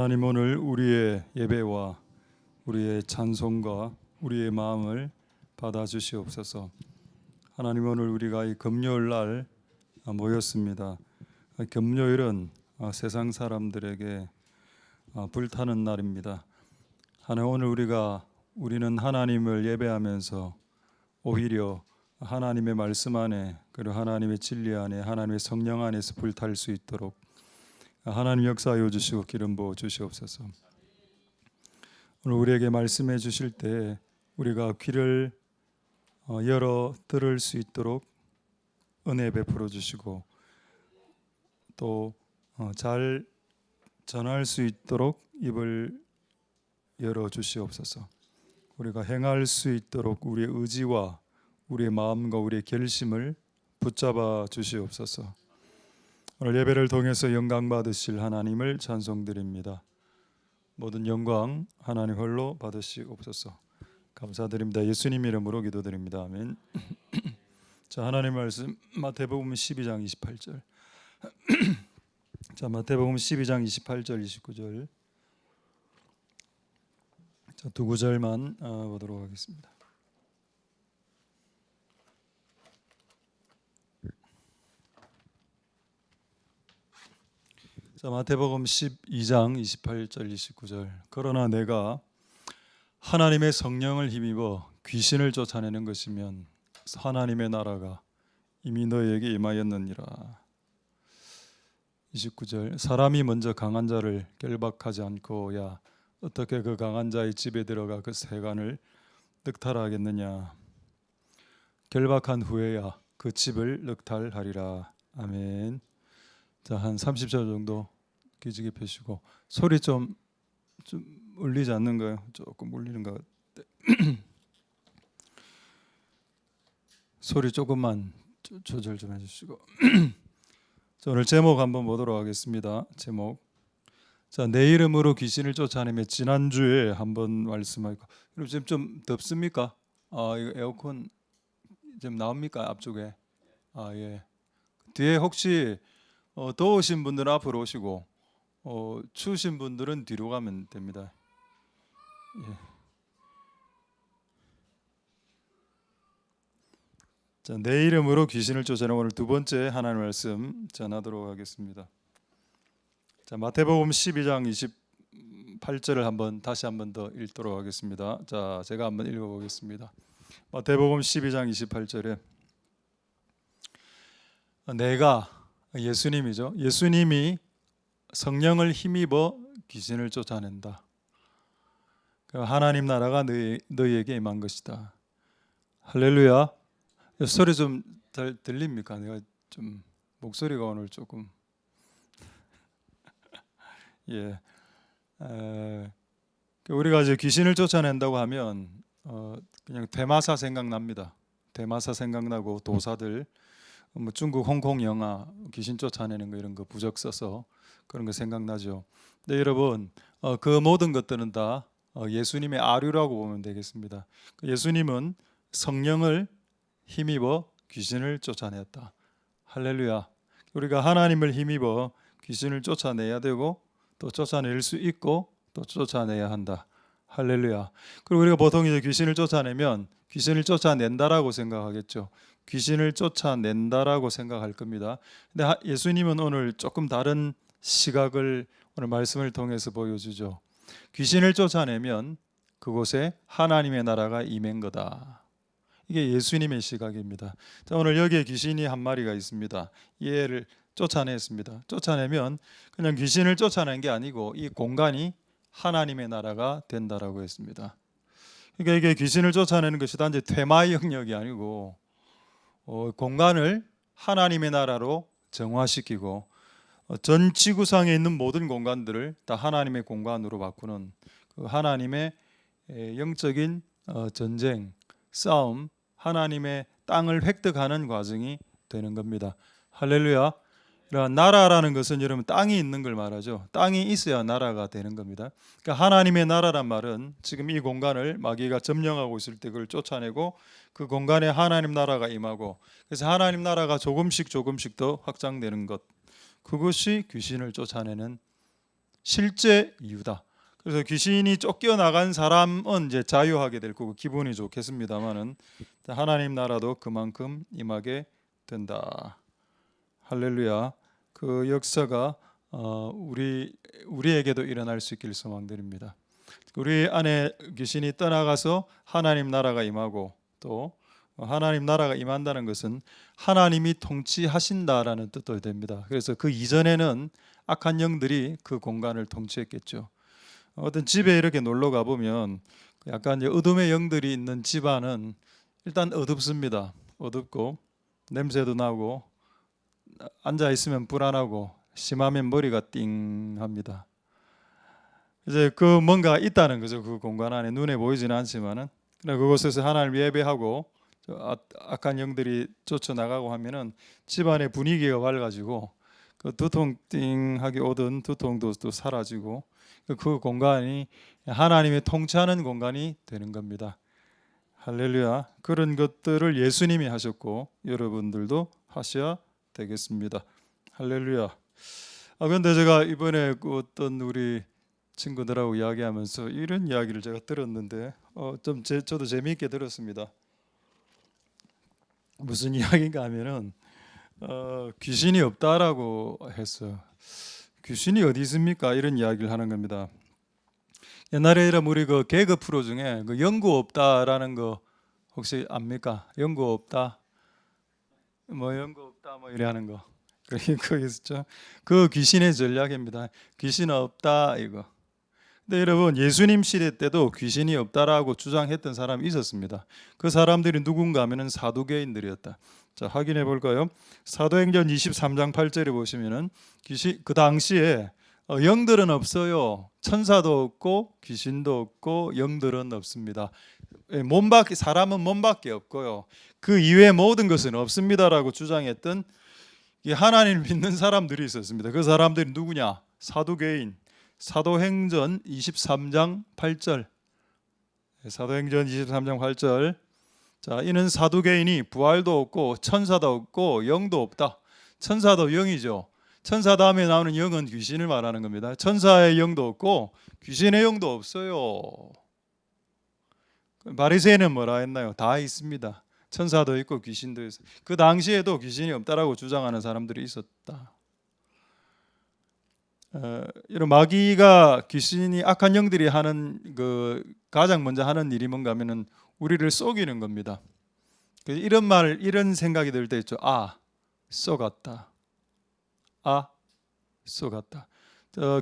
하나님, 오늘 우리의 예배와 우리의 찬송과 우리의 마음을 받아주시옵소서. 하나님, 오늘 우리가 이 금요일 날 모였습니다. 금요일은 세상 사람들에게 불타는 날입니다. 하나님, 오늘 우리는 하나님을 예배하면서 오히려 하나님의 말씀 안에, 그리고 하나님의 진리 안에, 하나님의 성령 안에서 불탈 수 있도록 하나님 역사하여 주시고 기름 부어 주시옵소서. 오늘 우리에게 말씀해 주실 때 우리가 귀를 열어 들을 수 있도록 은혜 베풀어 주시고, 또 잘 전할 수 있도록 입을 열어 주시옵소서. 우리가 행할 수 있도록 우리의 의지와 우리의 마음과 우리의 결심을 붙잡아 주시옵소서. 오늘 예배를 통해서 영광 받으실 하나님을 찬송드립니다. 모든 영광 하나님 홀로 받으시옵소서. 감사드립니다. 예수님 이름으로 기도드립니다. 아멘. 자, 하나님 말씀 마태복음 12장 28절. 자, 마태복음 12장 28절 29절. 자, 두 구절만 보도록 하겠습니다. 자, 마태복음 12장 28절 29절. 그러나 내가 하나님의 성령을 힘입어 귀신을 쫓아내는 것이면 하나님의 나라가 이미 너희에게 임하였느니라. 29절. 사람이 먼저 강한 자를 결박하지 않고야 어떻게 그 강한 자의 집에 들어가 그 세간을 늑탈하겠느냐. 결박한 후에야 그 집을 늑탈하리라. 아멘. 자, 한 30초 정도 기지개 펴시고, 소리 좀 울리지 않는가요? 조금 울리는 것 같아. 소리 조금만 조절 좀 해주시고. 자, 오늘 제목 한번 보도록 하겠습니다. 제목. 자, 내 이름으로 귀신을 쫓아내며, 지난주에 한번 말씀하고. 여러분 지금 좀 덥습니까? 이거 에어컨 좀 나옵니까? 앞쪽에. 예. 뒤에 혹시 더우신 분들은 앞으로 오시고 추우신 분들은 뒤로 가면 됩니다. 예. 자, 내 이름으로 귀신을 쫓아내는 오늘 두 번째 하나님 말씀 전하도록 하겠습니다. 자, 마태복음 12장 28절을 다시 한번 더 읽도록 하겠습니다. 자, 제가 한번 읽어보겠습니다. 마태복음 12장 28절에 내가, 예수님이죠. 예수님이 성령을 힘입어 귀신을 쫓아낸다. 하나님 나라가 너희에게 임한 것이다. 할렐루야. 소리 좀 잘 들립니까? 내가 좀 목소리가 오늘 조금 예. 우리가 이제 귀신을 쫓아낸다고 하면 그냥 대마사 생각납니다. 대마사 생각나고, 도사들 뭐 중국 홍콩 영화 귀신 쫓아내는 거 이런 거 부적 써서 그런 거 생각나죠. 근데 여러분, 그 모든 것들은 다 예수님의 아류라고 보면 되겠습니다. 예수님은 성령을 힘입어 귀신을 쫓아냈다. 할렐루야. 우리가 하나님을 힘입어 귀신을 쫓아내야 되고, 또 쫓아낼 수 있고, 또 쫓아내야 한다. 할렐루야. 그리고 우리가 보통 이제 귀신을 쫓아내면 귀신을 쫓아낸다라고 생각하겠죠. 귀신을 쫓아낸다라고 생각할 겁니다. 근데 예수님은 오늘 조금 다른 시각을 오늘 말씀을 통해서 보여주죠. 귀신을 쫓아내면 그곳에 하나님의 나라가 임한 거다. 이게 예수님의 시각입니다. 자, 오늘 여기에 귀신이 한 마리가 있습니다. 얘를 쫓아냈습니다. 쫓아내면 그냥 귀신을 쫓아낸 게 아니고 이 공간이 하나님의 나라가 된다라고 했습니다. 그러니까 이게 귀신을 쫓아내는 것이 단지 퇴마의 영역이 아니고 공간을 하나님의 나라로 정화시키고 전 지구상에 있는 모든 공간들을 다 하나님의 공간으로 바꾸는 그 하나님의 영적인 전쟁, 싸움, 하나님의 땅을 획득하는 과정이 되는 겁니다. 할렐루야. 나라라는 것은 여러분 땅이 있는 걸 말하죠. 땅이 있어야 나라가 되는 겁니다. 그러니까 하나님의 나라란 말은 지금 이 공간을 마귀가 점령하고 있을 때 그걸 쫓아내고 그 공간에 하나님 나라가 임하고, 그래서 하나님 나라가 조금씩 더 확장되는 것, 그것이 귀신을 쫓아내는 실제 이유다. 그래서 귀신이 쫓겨나간 사람은 이제 자유하게 될 거고 기분이 좋겠습니다만은 하나님 나라도 그만큼 임하게 된다. 할렐루야. 그 역사가 우리에게도 일어날 수 있길 소망드립니다. 우리 안에 귀신이 떠나가서 하나님 나라가 임하고 또 하나님 나라가 임한다는 것은 하나님이 통치하신다라는 뜻도 됩니다. 그래서 그 이전에는 악한 영들이 그 공간을 통치했겠죠. 어떤 집에 이렇게 놀러 가보면 약간 어둠의 영들이 있는 집안은 일단 어둡습니다. 어둡고 냄새도 나고 앉아 있으면 불안하고 심하면 머리가 띵합니다. 이제 그 뭔가 있다는 거죠. 그 공간 안에 눈에 보이지는 않지만은 그곳에서 하나님을 예배하고 악한 영들이 쫓아나가고 하면은 집안의 분위기가 밝아지고 그 두통 띵하게 오던 두통도 또 사라지고 그 공간이 하나님의 통치하는 공간이 되는 겁니다. 할렐루야. 그런 것들을 예수님이 하셨고 여러분들도 하셔야 되겠습니다. 할렐루야. 그런데 제가 이번에 어떤 우리 친구들하고 이야기하면서 이런 이야기를 제가 들었는데 저도 재미있게 들었습니다. 무슨 이야기인가 하면은 귀신이 없다라고 했어요. 귀신이 어디 있습니까? 이런 이야기를 하는 겁니다. 옛날에 우리 그 개그 프로 중에 그 연구 없다라는 거 혹시 압니까? 연구 없다, 뭐 연구 없다, 뭐 이래 하는 거. 그거 있었죠. 그 귀신의 전략입니다. 귀신 없다 이거. 근데 여러분 예수님 시대 때도 귀신이 없다라고 주장했던 사람이 있었습니다. 그 사람들이 누군가 하면은 사두개인들이었다. 자, 확인해 볼까요? 사도행전 23장 8절에 보시면은 그 당시에 영들은 없어요. 천사도 없고 귀신도 없고 영들은 없습니다. 사람은 몸밖에 없고요. 그 이외의 모든 것은 없습니다라고 주장했던 하나님을 믿는 사람들이 있었습니다. 그 사람들이 누구냐? 사두개인. 사도행전 23장 8절. 사도행전 23장 8절. 자, 이는 사두개인이 부활도 없고 천사도 없고 영도 없다. 천사도 영이죠. 천사 다음에 나오는 영은 귀신을 말하는 겁니다. 천사의 영도 없고 귀신의 영도 없어요. 바리새인은 뭐라 했나요? 다 있습니다. 천사도 있고 귀신도 있어. 그 당시에도 귀신이 없다라고 주장하는 사람들이 있었다. 이런 마귀가 귀신이 악한 영들이 하는 그 가장 먼저 하는 일이 뭔가 하면은 우리를 속이는 겁니다. 이런 생각이 들 때 있죠. 속았다. 속았다.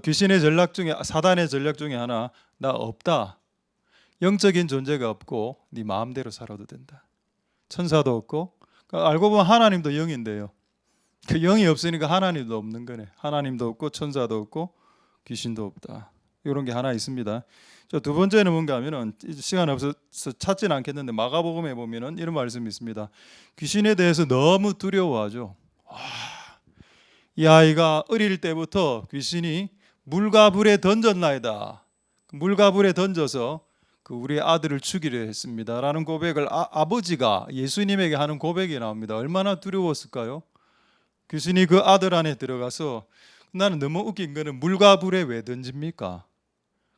귀신의 전략 중에 사단의 전략 중에 하나, 나 없다. 영적인 존재가 없고 네 마음대로 살아도 된다. 천사도 없고 알고 보면 하나님도 영인데요. 그 영이 없으니까 하나님도 없는 거네. 하나님도 없고 천사도 없고 귀신도 없다. 이런 게 하나 있습니다. 두 번째는 뭔가 하면은 시간 없어서 찾지는 않겠는데 마가복음에 보면은 이런 말씀이 있습니다. 귀신에 대해서 너무 두려워하죠. 이 아이가 어릴 때부터 귀신이 물과 불에 던졌나이다. 물과 불에 던져서 우리 아들을 죽이려 했습니다라는 고백을 아버지가 예수님에게 하는 고백이 나옵니다. 얼마나 두려웠을까요? 귀신이 그 아들 안에 들어가서 나는 너무 웃긴 거는 물과 불에 왜 던집니까?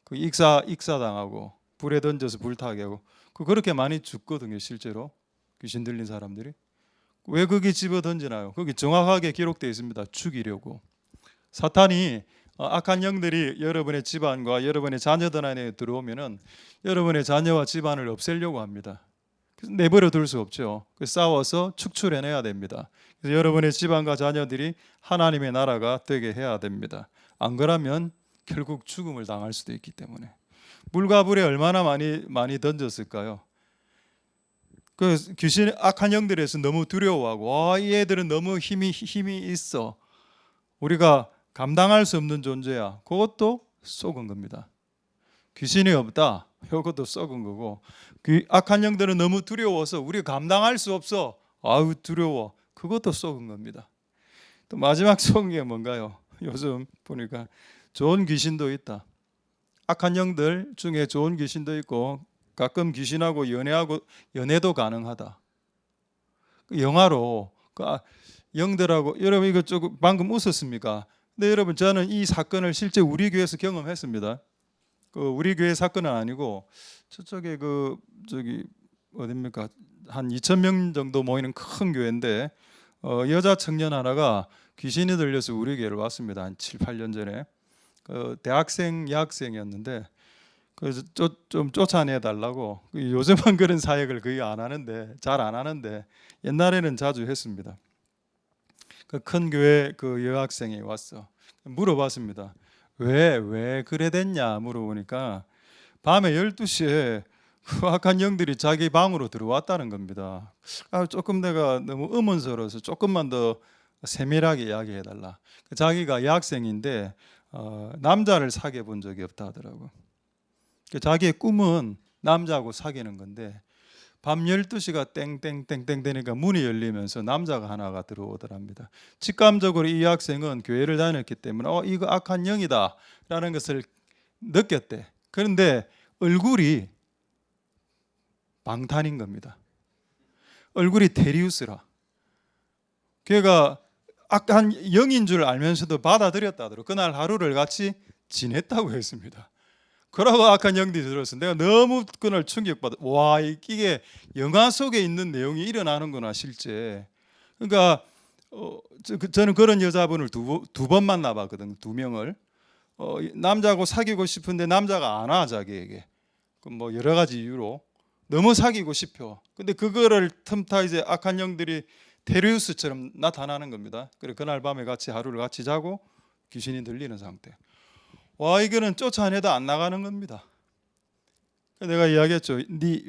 그 익사당하고 불에 던져서 불타게 하고 그렇게 많이 죽거든요. 실제로 귀신 들린 사람들이. 왜 거기 집어 던지나요? 거기 정확하게 기록되어 있습니다. 죽이려고. 사탄이 악한 영들이 여러분의 집안과 여러분의 자녀들 안에 들어오면은 여러분의 자녀와 집안을 없애려고 합니다. 그래서 내버려 둘 수 없죠. 싸워서 축출해내야 됩니다. 그래서 여러분의 집안과 자녀들이 하나님의 나라가 되게 해야 됩니다. 안 그러면 결국 죽음을 당할 수도 있기 때문에. 물과 불에 얼마나 많이 던졌을까요? 그 귀신 악한 영들에서 너무 두려워하고 이 애들은 너무 힘이 있어. 우리가 감당할 수 없는 존재야. 그것도 속은 겁니다. 귀신이 없다. 이것도 썩은 거고 악한 영들은 너무 두려워서 우리가 감당할 수 없어. 아우 두려워. 그것도 썩은 겁니다. 또 마지막 속은 게 뭔가요? 요즘 보니까 좋은 귀신도 있다. 악한 영들 중에 좋은 귀신도 있고 가끔 귀신하고 연애도 가능하다. 영화로 영들하고 여러분 이거 조금 방금 웃었습니까? 근데 여러분, 저는 이 사건을 실제 우리 교회에서 경험했습니다. 우리 교회 사건은 아니고 저쪽에 저기 어딥니까? 한 2,000명 정도 모이는 큰 교회인데 여자 청년 하나가 귀신이 들려서 우리 교회를 왔습니다. 한 7, 8년 전에. 대학생, 여학생이었는데 그래서 좀 쫓아내 달라고. 요즘은 그런 사역을 거의 안 하는데, 잘 안 하는데 옛날에는 자주 했습니다. 큰 교회 여학생이 왔어. 물어봤습니다. 왜 그래 됐냐 물어보니까 밤에 12시에 그 악한 영들이 자기 방으로 들어왔다는 겁니다. 조금 내가 너무 의문스러워서 조금만 더 세밀하게 이야기해달라. 자기가 여학생인데 남자를 사귀어 본 적이 없다 하더라고. 자기의 꿈은 남자하고 사귀는 건데 밤 12시가 땡땡땡땡 되니까 문이 열리면서 남자가 하나가 들어오더랍니다. 직감적으로 이 학생은 교회를 다녔기 때문에 이거 악한 영이다 라는 것을 느꼈대. 그런데 얼굴이 방탄인 겁니다. 얼굴이 테리우스라. 걔가 악한 영인 줄 알면서도 받아들였다 하더라고요. 그날 하루를 같이 지냈다고 했습니다. 그러고 악한 영들이 들었어. 내가 너무 그날 충격받아. 와, 이게 영화 속에 있는 내용이 일어나는구나 실제. 그러니까 저는 그런 여자분을 두 번 만나봤거든. 2명을. 남자하고 사귀고 싶은데 남자가 안 와 자기에게. 뭐 여러 가지 이유로 너무 사귀고 싶어. 근데 그거를 틈타 이제 악한 영들이 테리우스처럼 나타나는 겁니다. 그래 그날 밤에 같이 하루를 같이 자고 귀신이 들리는 상태. 와, 이거는 쫓아내도 안 나가는 겁니다. 내가 이야기했죠. 네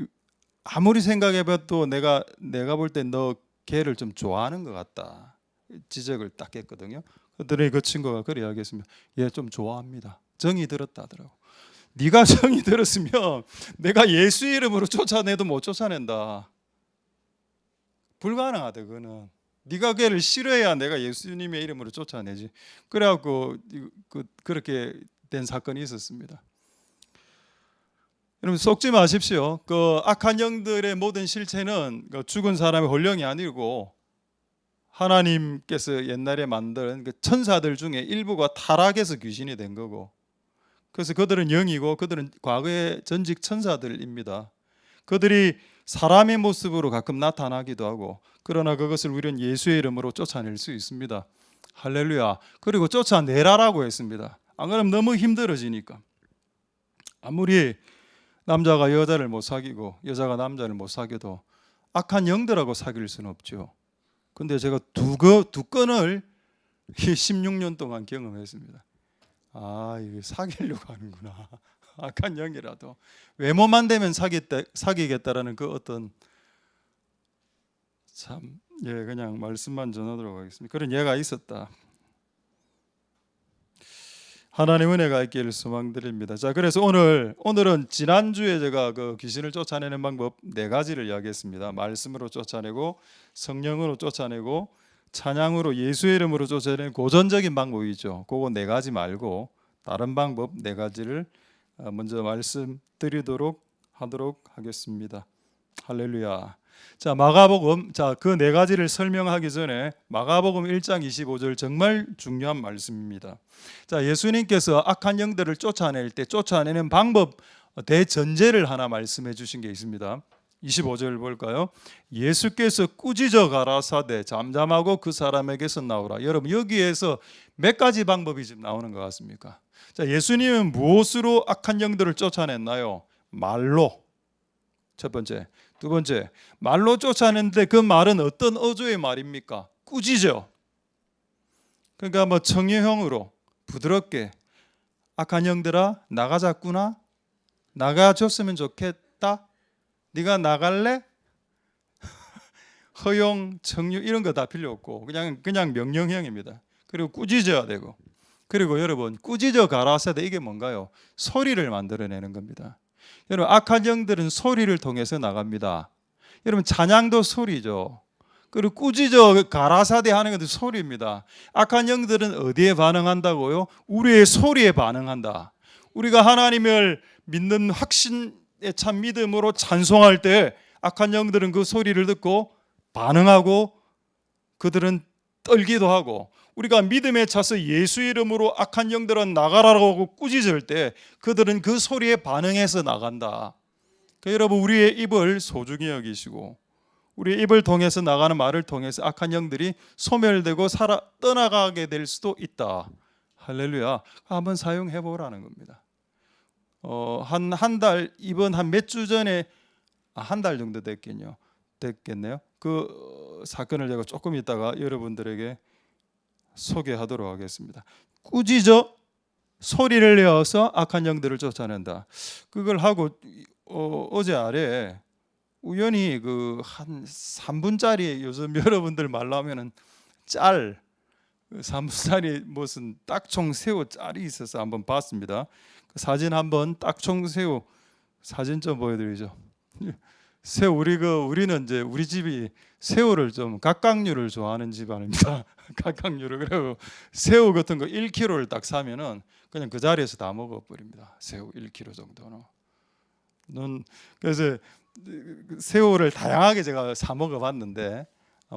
아무리 생각해봐도 내가 볼 때 너 걔를 좀 좋아하는 것 같다. 지적을 딱 했거든요. 그랬더니 그 친구가 그래 이야기했습니다. 얘 좀 좋아합니다. 정이 들었다 하더라고. 네가 정이 들었으면 내가 예수 이름으로 쫓아내도 못 쫓아낸다. 불가능하다 그거는. 네가 걔를 싫어해야 내가 예수님의 이름으로 쫓아내지. 그래갖고 그렇게 된 사건이 있었습니다. 여러분 속지 마십시오. 악한 영들의 모든 실체는 죽은 사람의 혼령이 아니고 하나님께서 옛날에 만든 천사들 중에 일부가 타락해서 귀신이 된 거고, 그래서 그들은 영이고 그들은 과거의 전직 천사들입니다. 그들이 사람의 모습으로 가끔 나타나기도 하고, 그러나 그것을 우리는 예수의 이름으로 쫓아낼 수 있습니다. 할렐루야. 그리고 쫓아내라라고 했습니다. 안 그러면 너무 힘들어지니까. 아무리 남자가 여자를 못 사귀고 여자가 남자를 못 사귀어도 악한 영들하고 사귈 수는 없죠. 근데 제가 두 건을 16년 동안 경험했습니다. 이게 사귀려고 하는구나. 악한 영이라도 외모만 되면 사귀겠다라는 그 어떤 그냥 말씀만 전하도록 하겠습니다. 그런 예가 있었다. 하나님 은혜가 있기를 소망드립니다. 자, 그래서 오늘은 지난주에 제가 귀신을 쫓아내는 방법 4가지를 이야기했습니다. 말씀으로 쫓아내고, 성령으로 쫓아내고, 찬양으로 예수의 이름으로 쫓아내는 고전적인 방법이죠. 그거 4가지 말고 다른 방법 4가지를 먼저 말씀드리도록 하도록 하겠습니다. 할렐루야. 자, 마가복음, 그 4가지를 설명하기 전에 마가복음 1장 25절 정말 중요한 말씀입니다. 자, 예수님께서 악한 영들을 쫓아낼 때 쫓아내는 방법 대전제를 하나 말씀해 주신 게 있습니다. 25절 볼까요? 예수께서 꾸짖어 가라사대 잠잠하고 그 사람에게서 나오라. 여러분 여기에서 몇 가지 방법이 지금 나오는 것 같습니까? 자, 예수님은 무엇으로 악한 영들을 쫓아냈나요? 말로. 첫 번째. 두 번째, 말로 쫓아내는데 그 말은 어떤 어조의 말입니까? 꾸짖어. 그러니까 뭐 청유형으로 부드럽게 악한 영들아 나가자꾸나, 나가줬으면 좋겠다, 네가 나갈래? 허용, 청유 이런 거 다 필요 없고 그냥 명령형입니다. 그리고 꾸짖어야 되고, 그리고 여러분 꾸짖어 가라사대 이게 뭔가요? 소리를 만들어내는 겁니다. 여러분 악한 영들은 소리를 통해서 나갑니다. 여러분 찬양도 소리죠. 그리고 꾸짖어 가라사대 하는 것도 소리입니다. 악한 영들은 어디에 반응한다고요? 우리의 소리에 반응한다. 우리가 하나님을 믿는 확신의 참 믿음으로 찬송할 때 악한 영들은 그 소리를 듣고 반응하고 그들은 떨기도 하고, 우리가 믿음에 차서 예수 이름으로 악한 영들은 나가라고 꾸짖을 때 그들은 그 소리에 반응해서 나간다. 그러니까 여러분, 우리의 입을 소중히 여기시고 우리의 입을 통해서 나가는 말을 통해서 악한 영들이 소멸되고 떠나가게 될 수도 있다. 할렐루야. 한번 사용해 보라는 겁니다. 한 달, 이번 한 몇 주 전에, 한 달 정도 됐겠네요. 그 사건을 제가 조금 있다가 여러분들에게 소개하도록 하겠습니다. 꾸짖어 소리를 내어서 악한 영들을 쫓아낸다. 그걸 하고 어제 아래 우연히 그 한 3분짜리, 요즘 여러분들 말로 하면은 짤, 3분짜리 무슨 딱총 새우 짤이 있어서 한번 봤습니다. 그 사진 한번, 딱총 새우 사진 좀 보여드리죠. 새우, 우리는 이제 우리 집이 새우를 좀 각각류를 좋아하는 집안입니다. 각각류를. 그리고 새우 같은 거 1kg를 딱 사면은 그냥 그 자리에서 다 먹어버립니다. 새우 1kg 정도는. 그래서 새우를 다양하게 제가 사 먹어봤는데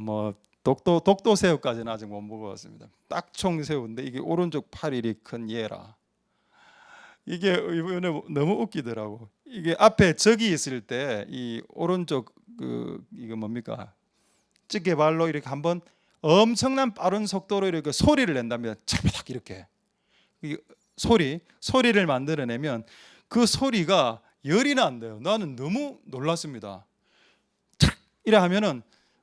뭐 독도 새우까지는 아직 못 먹어봤습니다. 딱총 새우인데 이게 오른쪽 팔이 이렇게 큰 얘라. 이게 이번에 너무 웃기더라고. 이게 앞에 적이 있을 때 이 오른쪽 이거 뭡니까? 찌개발로 이렇게 한번 엄청난 빠른 속도로 이렇게 소리를 낸답니다. 차비닥 이렇게. 이 소리를 만들어내면 그 소리가 열이 난대요. 나는 너무 놀랐습니다. 탁 이래 하면은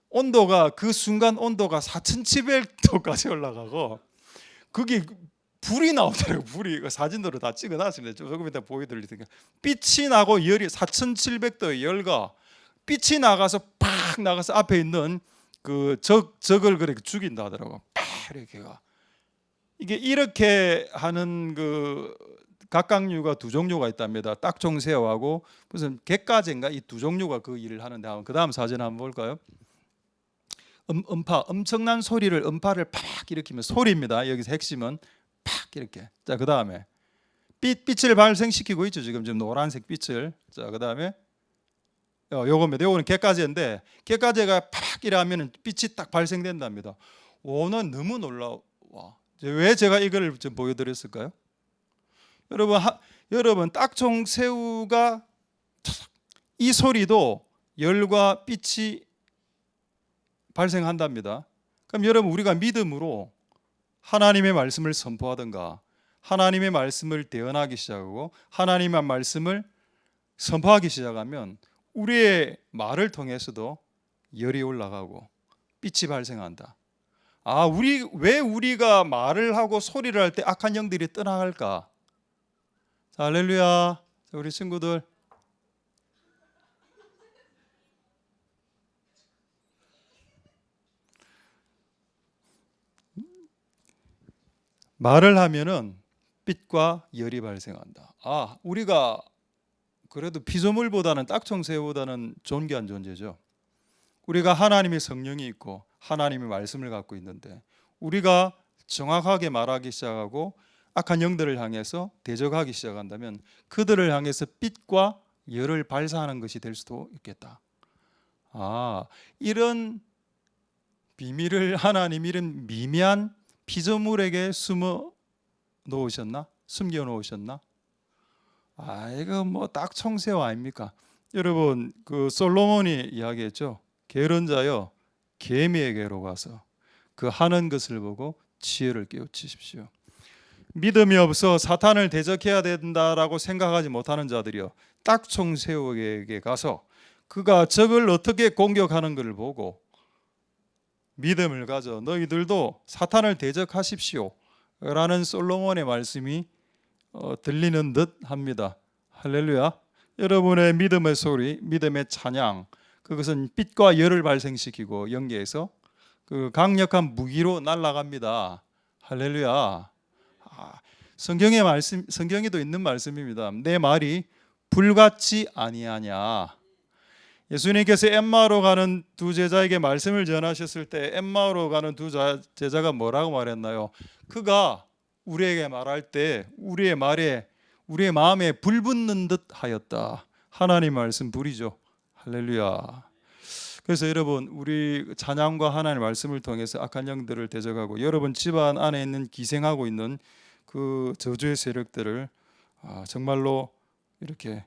온도가, 그 순간 온도가 4700도까지 올라가고 그게 불이 나오더라고요. 불이 사진으로 다 찍어놨습니다. 조금 이따 보여드릴 테니까. 빛이 나고 열이 4700도의 열과 빛이 나가서 팍 나가서 앞에 있는 그 적을 그렇게 죽인다 하더라고. 팍 이렇게가. 이게 이렇게 하는 그 각각류가 두 종류가 있답니다. 딱총새우하고 무슨 갯가재인가, 이 두 종류가 그 일을 하는데, 그 다음 사진 한번 볼까요? 음파, 엄청난 소리를, 음파를 팍 일으키면 소리입니다. 여기서 핵심은 팍 이렇게. 자, 그 다음에 빛을 발생시키고 있죠. 지금 노란색 빛을. 자, 그 다음에 요겁니다. 요거는 갯가재인데 갯가재가 팍 이러면 빛이 딱 발생된답니다. 난 너무 놀라워. 왜 제가 이걸 좀 보여드렸을까요? 여러분 딱총 새우가 이 소리도 열과 빛이 발생한답니다. 그럼 여러분, 우리가 믿음으로 하나님의 말씀을 선포하든가 하나님의 말씀을 대언하기 시작하고 하나님의 말씀을 선포하기 시작하면 우리의 말을 통해서도 열이 올라가고 빛이 발생한다. 왜 우리가 말을 하고 소리를 할 때 악한 영들이 떠나갈까? 자, 할렐루야. 우리 친구들, 말을 하면은 빛과 열이 발생한다. 우리가 그래도 피조물보다는, 딱총새우보다는 존귀한 존재죠. 우리가 하나님의 성령이 있고 하나님의 말씀을 갖고 있는데 우리가 정확하게 말하기 시작하고 악한 영들을 향해서 대적하기 시작한다면 그들을 향해서 빛과 열을 발사하는 것이 될 수도 있겠다. 이런 비밀을 하나님, 이런 미미한 피조물에게 숨겨 놓으셨나? 이거 뭐 딱총새우 아닙니까? 여러분, 그 솔로몬이 이야기했죠. 게으른자여 개미에게로 가서 그 하는 것을 보고 지혜를 깨우치십시오. 믿음이 없어 사탄을 대적해야 된다라고 생각하지 못하는 자들이여 딱총새우에게 가서 그가 적을 어떻게 공격하는 것을 보고 믿음을 가져 너희들도 사탄을 대적하십시오 라는 솔로몬의 말씀이 들리는 듯 합니다. 할렐루야. 여러분의 믿음의 소리, 믿음의 찬양, 그것은 빛과 열을 발생시키고 연계해서 그 강력한 무기로 날아갑니다. 할렐루야. 성경의 말씀, 성경에도 있는 말씀입니다. 내 말이 불같이 아니하냐. 예수님께서 엠마오로 가는 두 제자에게 말씀을 전하셨을 때 엠마오로 가는 두 제자가 뭐라고 말했나요? 그가 우리에게 말할 때 우리의 말에, 우리의 마음에 불 붙는 듯 하였다. 하나님 말씀 불이죠. 할렐루야. 그래서 여러분, 우리 찬양과 하나님의 말씀을 통해서 악한 영들을 대적하고 여러분 집안 안에 있는 기생하고 있는 그 저주의 세력들을 정말로 이렇게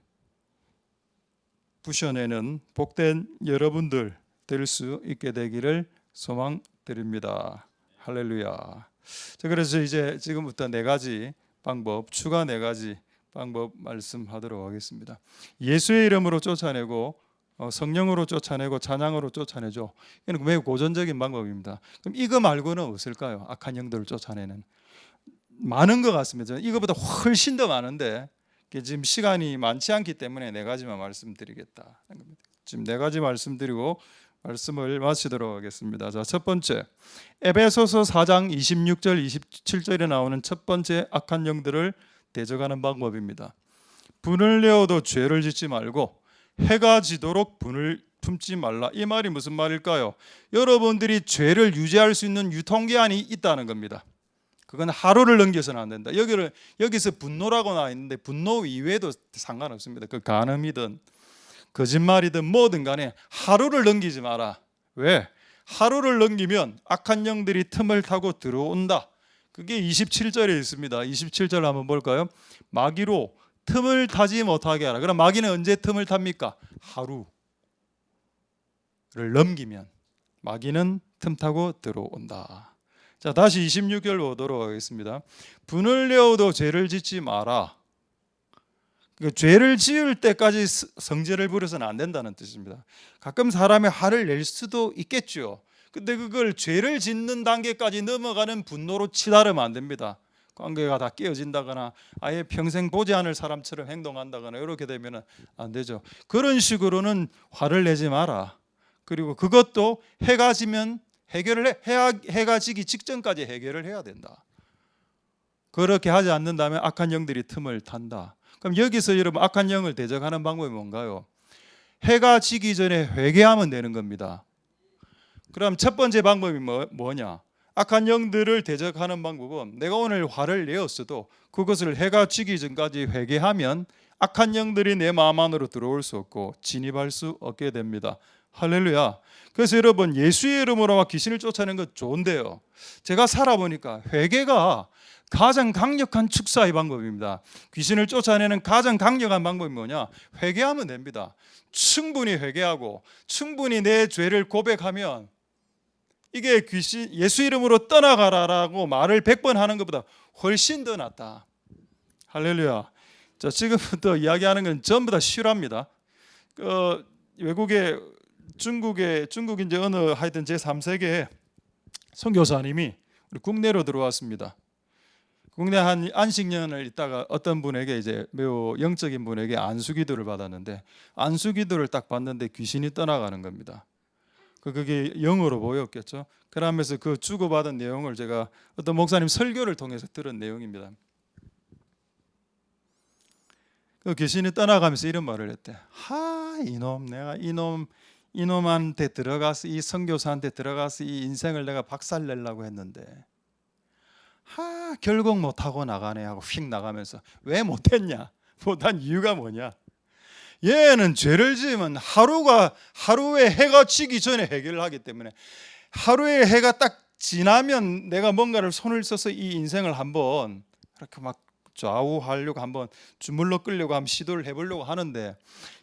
부셔내는 복된 여러분들 될 수 있게 되기를 소망드립니다. 할렐루야. 자, 그래서 이제 지금부터 네 가지 방법, 추가 네 가지 방법 말씀하도록 하겠습니다. 예수의 이름으로 쫓아내고 성령으로 쫓아내고 찬양으로 쫓아내죠. 이건 매우 고전적인 방법입니다. 그럼 이거 말고는 없을까요? 악한 영들을 쫓아내는 많은 것 같습니다. 이거보다 훨씬 더 많은데 지금 시간이 많지 않기 때문에 네 가지만 말씀드리겠다. 지금 네 가지 말씀드리고 말씀을 마치도록 하겠습니다. 자, 첫 번째, 에베소서 4장 26절 27절에 나오는 첫 번째 악한 영들을 대적하는 방법입니다. 분을 내어도 죄를 짓지 말고 해가 지도록 분을 품지 말라. 이 말이 무슨 말일까요? 여러분들이 죄를 유지할 수 있는 유통기한이 있다는 겁니다. 그건 하루를 넘겨서는 안 된다. 여기서 분노라고 나와 있는데 분노 이외에도 상관없습니다. 그 간음이든 거짓말이든 뭐든 간에 하루를 넘기지 마라. 왜? 하루를 넘기면 악한 영들이 틈을 타고 들어온다. 그게 27절에 있습니다. 27절 한번 볼까요? 마귀로 틈을 타지 못하게 하라. 그럼 마귀는 언제 틈을 탑니까? 하루를 넘기면 마귀는 틈 타고 들어온다. 자, 다시 26절 보도록 하겠습니다. 분을 내어도 죄를 짓지 마라. 그러니까 죄를 지을 때까지 성질을 부려서는 안 된다는 뜻입니다. 가끔 사람의 화를 낼 수도 있겠죠. 근데 그걸 죄를 짓는 단계까지 넘어가는 분노로 치달으면 안 됩니다. 관계가 다 깨어진다거나 아예 평생 보지 않을 사람처럼 행동한다거나 이렇게 되면 안 되죠. 그런 식으로는 화를 내지 마라. 그리고 그것도 해가 지면 해결을 해가 지기 직전까지 해결을 해야 된다. 그렇게 하지 않는다면 악한 영들이 틈을 탄다. 그럼 여기서 여러분 악한 영을 대적하는 방법이 뭔가요? 해가 지기 전에 회개하면 되는 겁니다. 그럼 첫 번째 방법이 뭐냐? 악한 영들을 대적하는 방법은 내가 오늘 화를 내었어도 그것을 해가 지기 전까지 회개하면 악한 영들이 내 마음 안으로 들어올 수 없고 진입할 수 없게 됩니다. 할렐루야. 그래서 여러분 예수의 이름으로 막 귀신을 쫓아내는 건 좋은데요. 제가 살아보니까 회개가 가장 강력한 축사의 방법입니다. 귀신을 쫓아내는 가장 강력한 방법이 뭐냐? 회개하면 됩니다. 충분히 회개하고 충분히 내 죄를 고백하면 이게 귀신 예수 이름으로 떠나가라라고 말을 100번 하는 것보다 훨씬 더 낫다. 할렐루야. 자, 지금부터 이야기하는 건 전부 다 실화입니다. 외국에 중국인지 어느 하여튼 제3세계 선교사님이 우리 국내로 들어왔습니다. 국내 한 안식년을 있다가 어떤 분에게 이제 매우 영적인 분에게 안수기도를 받았는데 안수기도를 딱 받는데 귀신이 떠나가는 겁니다. 그게 영어로 보였겠죠. 그러면서 그 주고받은 내용을 제가 어떤 목사님 설교를 통해서 들은 내용입니다. 그 귀신이 떠나가면서 이런 말을 했대. 이놈, 내가 이놈한테 들어가서 이 선교사한테 들어가서 이 인생을 내가 박살내려고 했는데 결국 못하고 나가네 하고 휙 나가면서 왜 못했냐? 못한 이유가 뭐냐? 얘는 죄를 지으면 하루에 해가 지기 전에 해결을 하기 때문에 하루에 해가 딱 지나면 내가 뭔가를 손을 써서 이 인생을 한번 이렇게 막 좌우하려고 한번 주물러 끌려고 한번 시도를 해보려고 하는데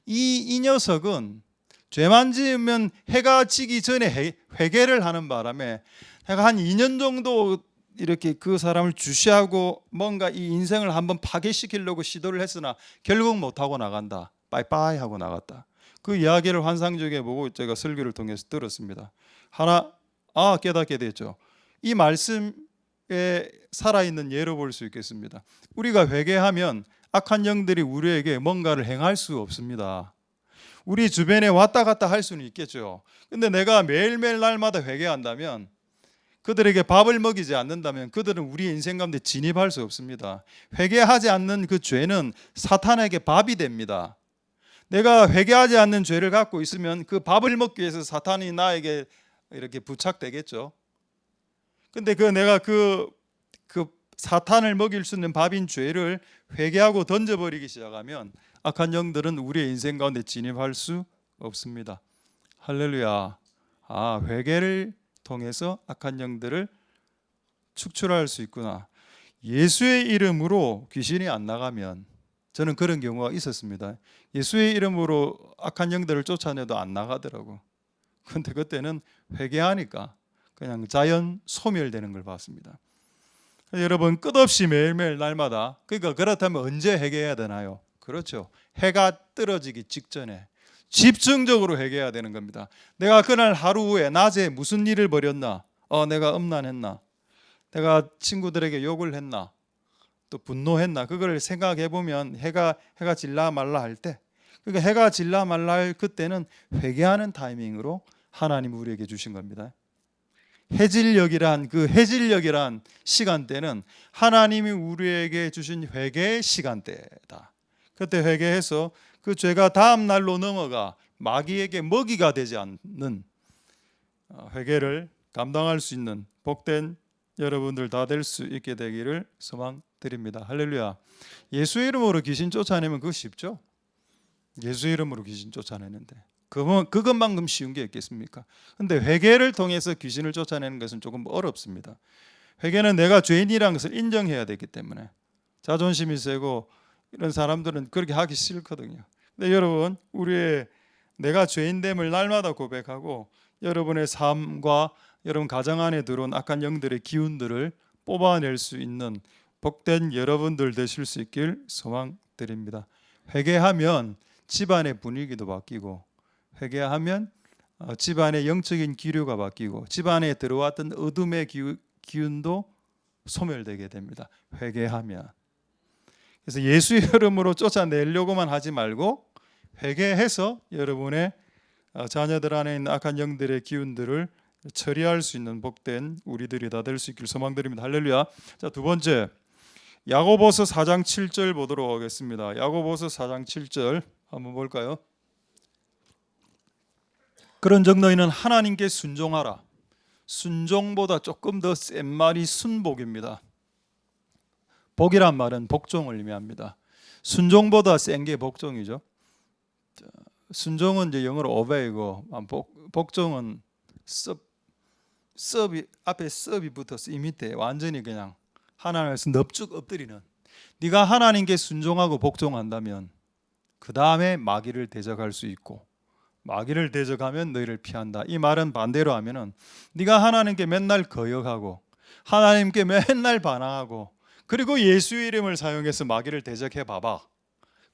이 녀석은 죄만 지으면 해가 지기 전에 회개를 하는 바람에 내가 한 2년 정도 이렇게 그 사람을 주시하고 뭔가 이 인생을 한번 파괴시키려고 시도를 했으나 결국 못하고 나간다. 빠이빠이 하고 나갔다. 그 이야기를 환상적에 보고 제가 설교를 통해서 들었습니다. 하나 깨닫게 됐죠. 이 말씀에 살아있는 예로 볼 수 있겠습니다. 우리가 회개하면 악한 영들이 우리에게 뭔가를 행할 수 없습니다. 우리 주변에 왔다 갔다 할 수는 있겠죠. 근데 내가 매일매일 날마다 회개한다면 그들에게 밥을 먹이지 않는다면 그들은 우리 인생 가운데 진입할 수 없습니다. 회개하지 않는 그 죄는 사탄에게 밥이 됩니다. 내가 회개하지 않는 죄를 갖고 있으면 그 밥을 먹기 위해서 사탄이 나에게 이렇게 부착되겠죠. 근데 내가 그 사탄을 먹일 수 있는 밥인 죄를 회개하고 던져버리기 시작하면 악한 영들은 우리의 인생 가운데 진입할 수 없습니다. 할렐루야. 회개를 통해서 악한 영들을 축출할 수 있구나. 예수의 이름으로 귀신이 안 나가면, 저는 그런 경우가 있었습니다. 예수의 이름으로 악한 영들을 쫓아내도 안 나가더라고. 근데 그때는 회개하니까 그냥 자연 소멸되는 걸 봤습니다. 여러분, 끝없이 매일매일 날마다, 그러니까 그렇다면 언제 회개해야 되나요? 그렇죠. 해가 떨어지기 직전에 집중적으로 회개해야 되는 겁니다. 내가 그날 하루 후에 낮에 무슨 일을 벌였나? 내가 음란했나? 내가 친구들에게 욕을 했나? 또 분노했나? 그걸 생각해 보면 해가 질라 말라 할 때, 그러니까 해가 질라 말라 할 그때는 회개하는 타이밍으로 하나님 우리에게 주신 겁니다. 해질녘이란 시간대는 하나님이 우리에게 주신 회개의 시간대다. 그때 회개해서 그 죄가 다음 날로 넘어가 마귀에게 먹이가 되지 않는 회개를 감당할 수 있는 복된 여러분들 다 될 수 있게 되기를 소망드립니다. 할렐루야. 예수의 이름으로 귀신 쫓아내면 그거 쉽죠? 예수의 이름으로 귀신 쫓아내는데 그것만큼 쉬운 게 있겠습니까? 근데 회개를 통해서 귀신을 쫓아내는 것은 조금 어렵습니다. 회개는 내가 죄인이라는 것을 인정해야 되기 때문에 자존심이 세고 이런 사람들은 그렇게 하기 싫거든요. 근데 여러분, 우리의 내가 죄인됨을 날마다 고백하고 여러분의 삶과 여러분 가정 안에 들어온 악한 영들의 기운들을 뽑아낼 수 있는 복된 여러분들 되실 수 있길 소망드립니다. 회개하면 집안의 분위기도 바뀌고, 회개하면 집안의 영적인 기류가 바뀌고, 집안에 들어왔던 어둠의 기운도 소멸되게 됩니다. 회개하면. 그래서 예수의 이름으로 쫓아내려고만 하지 말고 회개해서 여러분의 자녀들 안에 있는 악한 영들의 기운들을 처리할 수 있는 복된 우리들이 다 될 수 있길 소망드립니다. 할렐루야. 자, 두 번째, 야고보서 4장 7절 보도록 하겠습니다. 야고보서 4장 7절 한번 볼까요? 그런즉 너희는 하나님께 순종하라. 순종보다 조금 더 센 말이 순복입니다. 복이란 말은 복종을 의미합니다. 순종보다 센 게 복종이죠. 순종은 이제 영어로 obey고, 복종은 섭이 앞에 섭이 붙어서 이 밑에 완전히 그냥 하나님께서 넙죽 엎드리는. 네가 하나님께 순종하고 복종한다면 그 다음에 마귀를 대적할 수 있고, 마귀를 대적하면 너희를 피한다. 이 말은 반대로 하면은 네가 하나님께 맨날 거역하고 하나님께 맨날 반항하고 그리고 예수의 이름을 사용해서 마귀를 대적해 봐봐.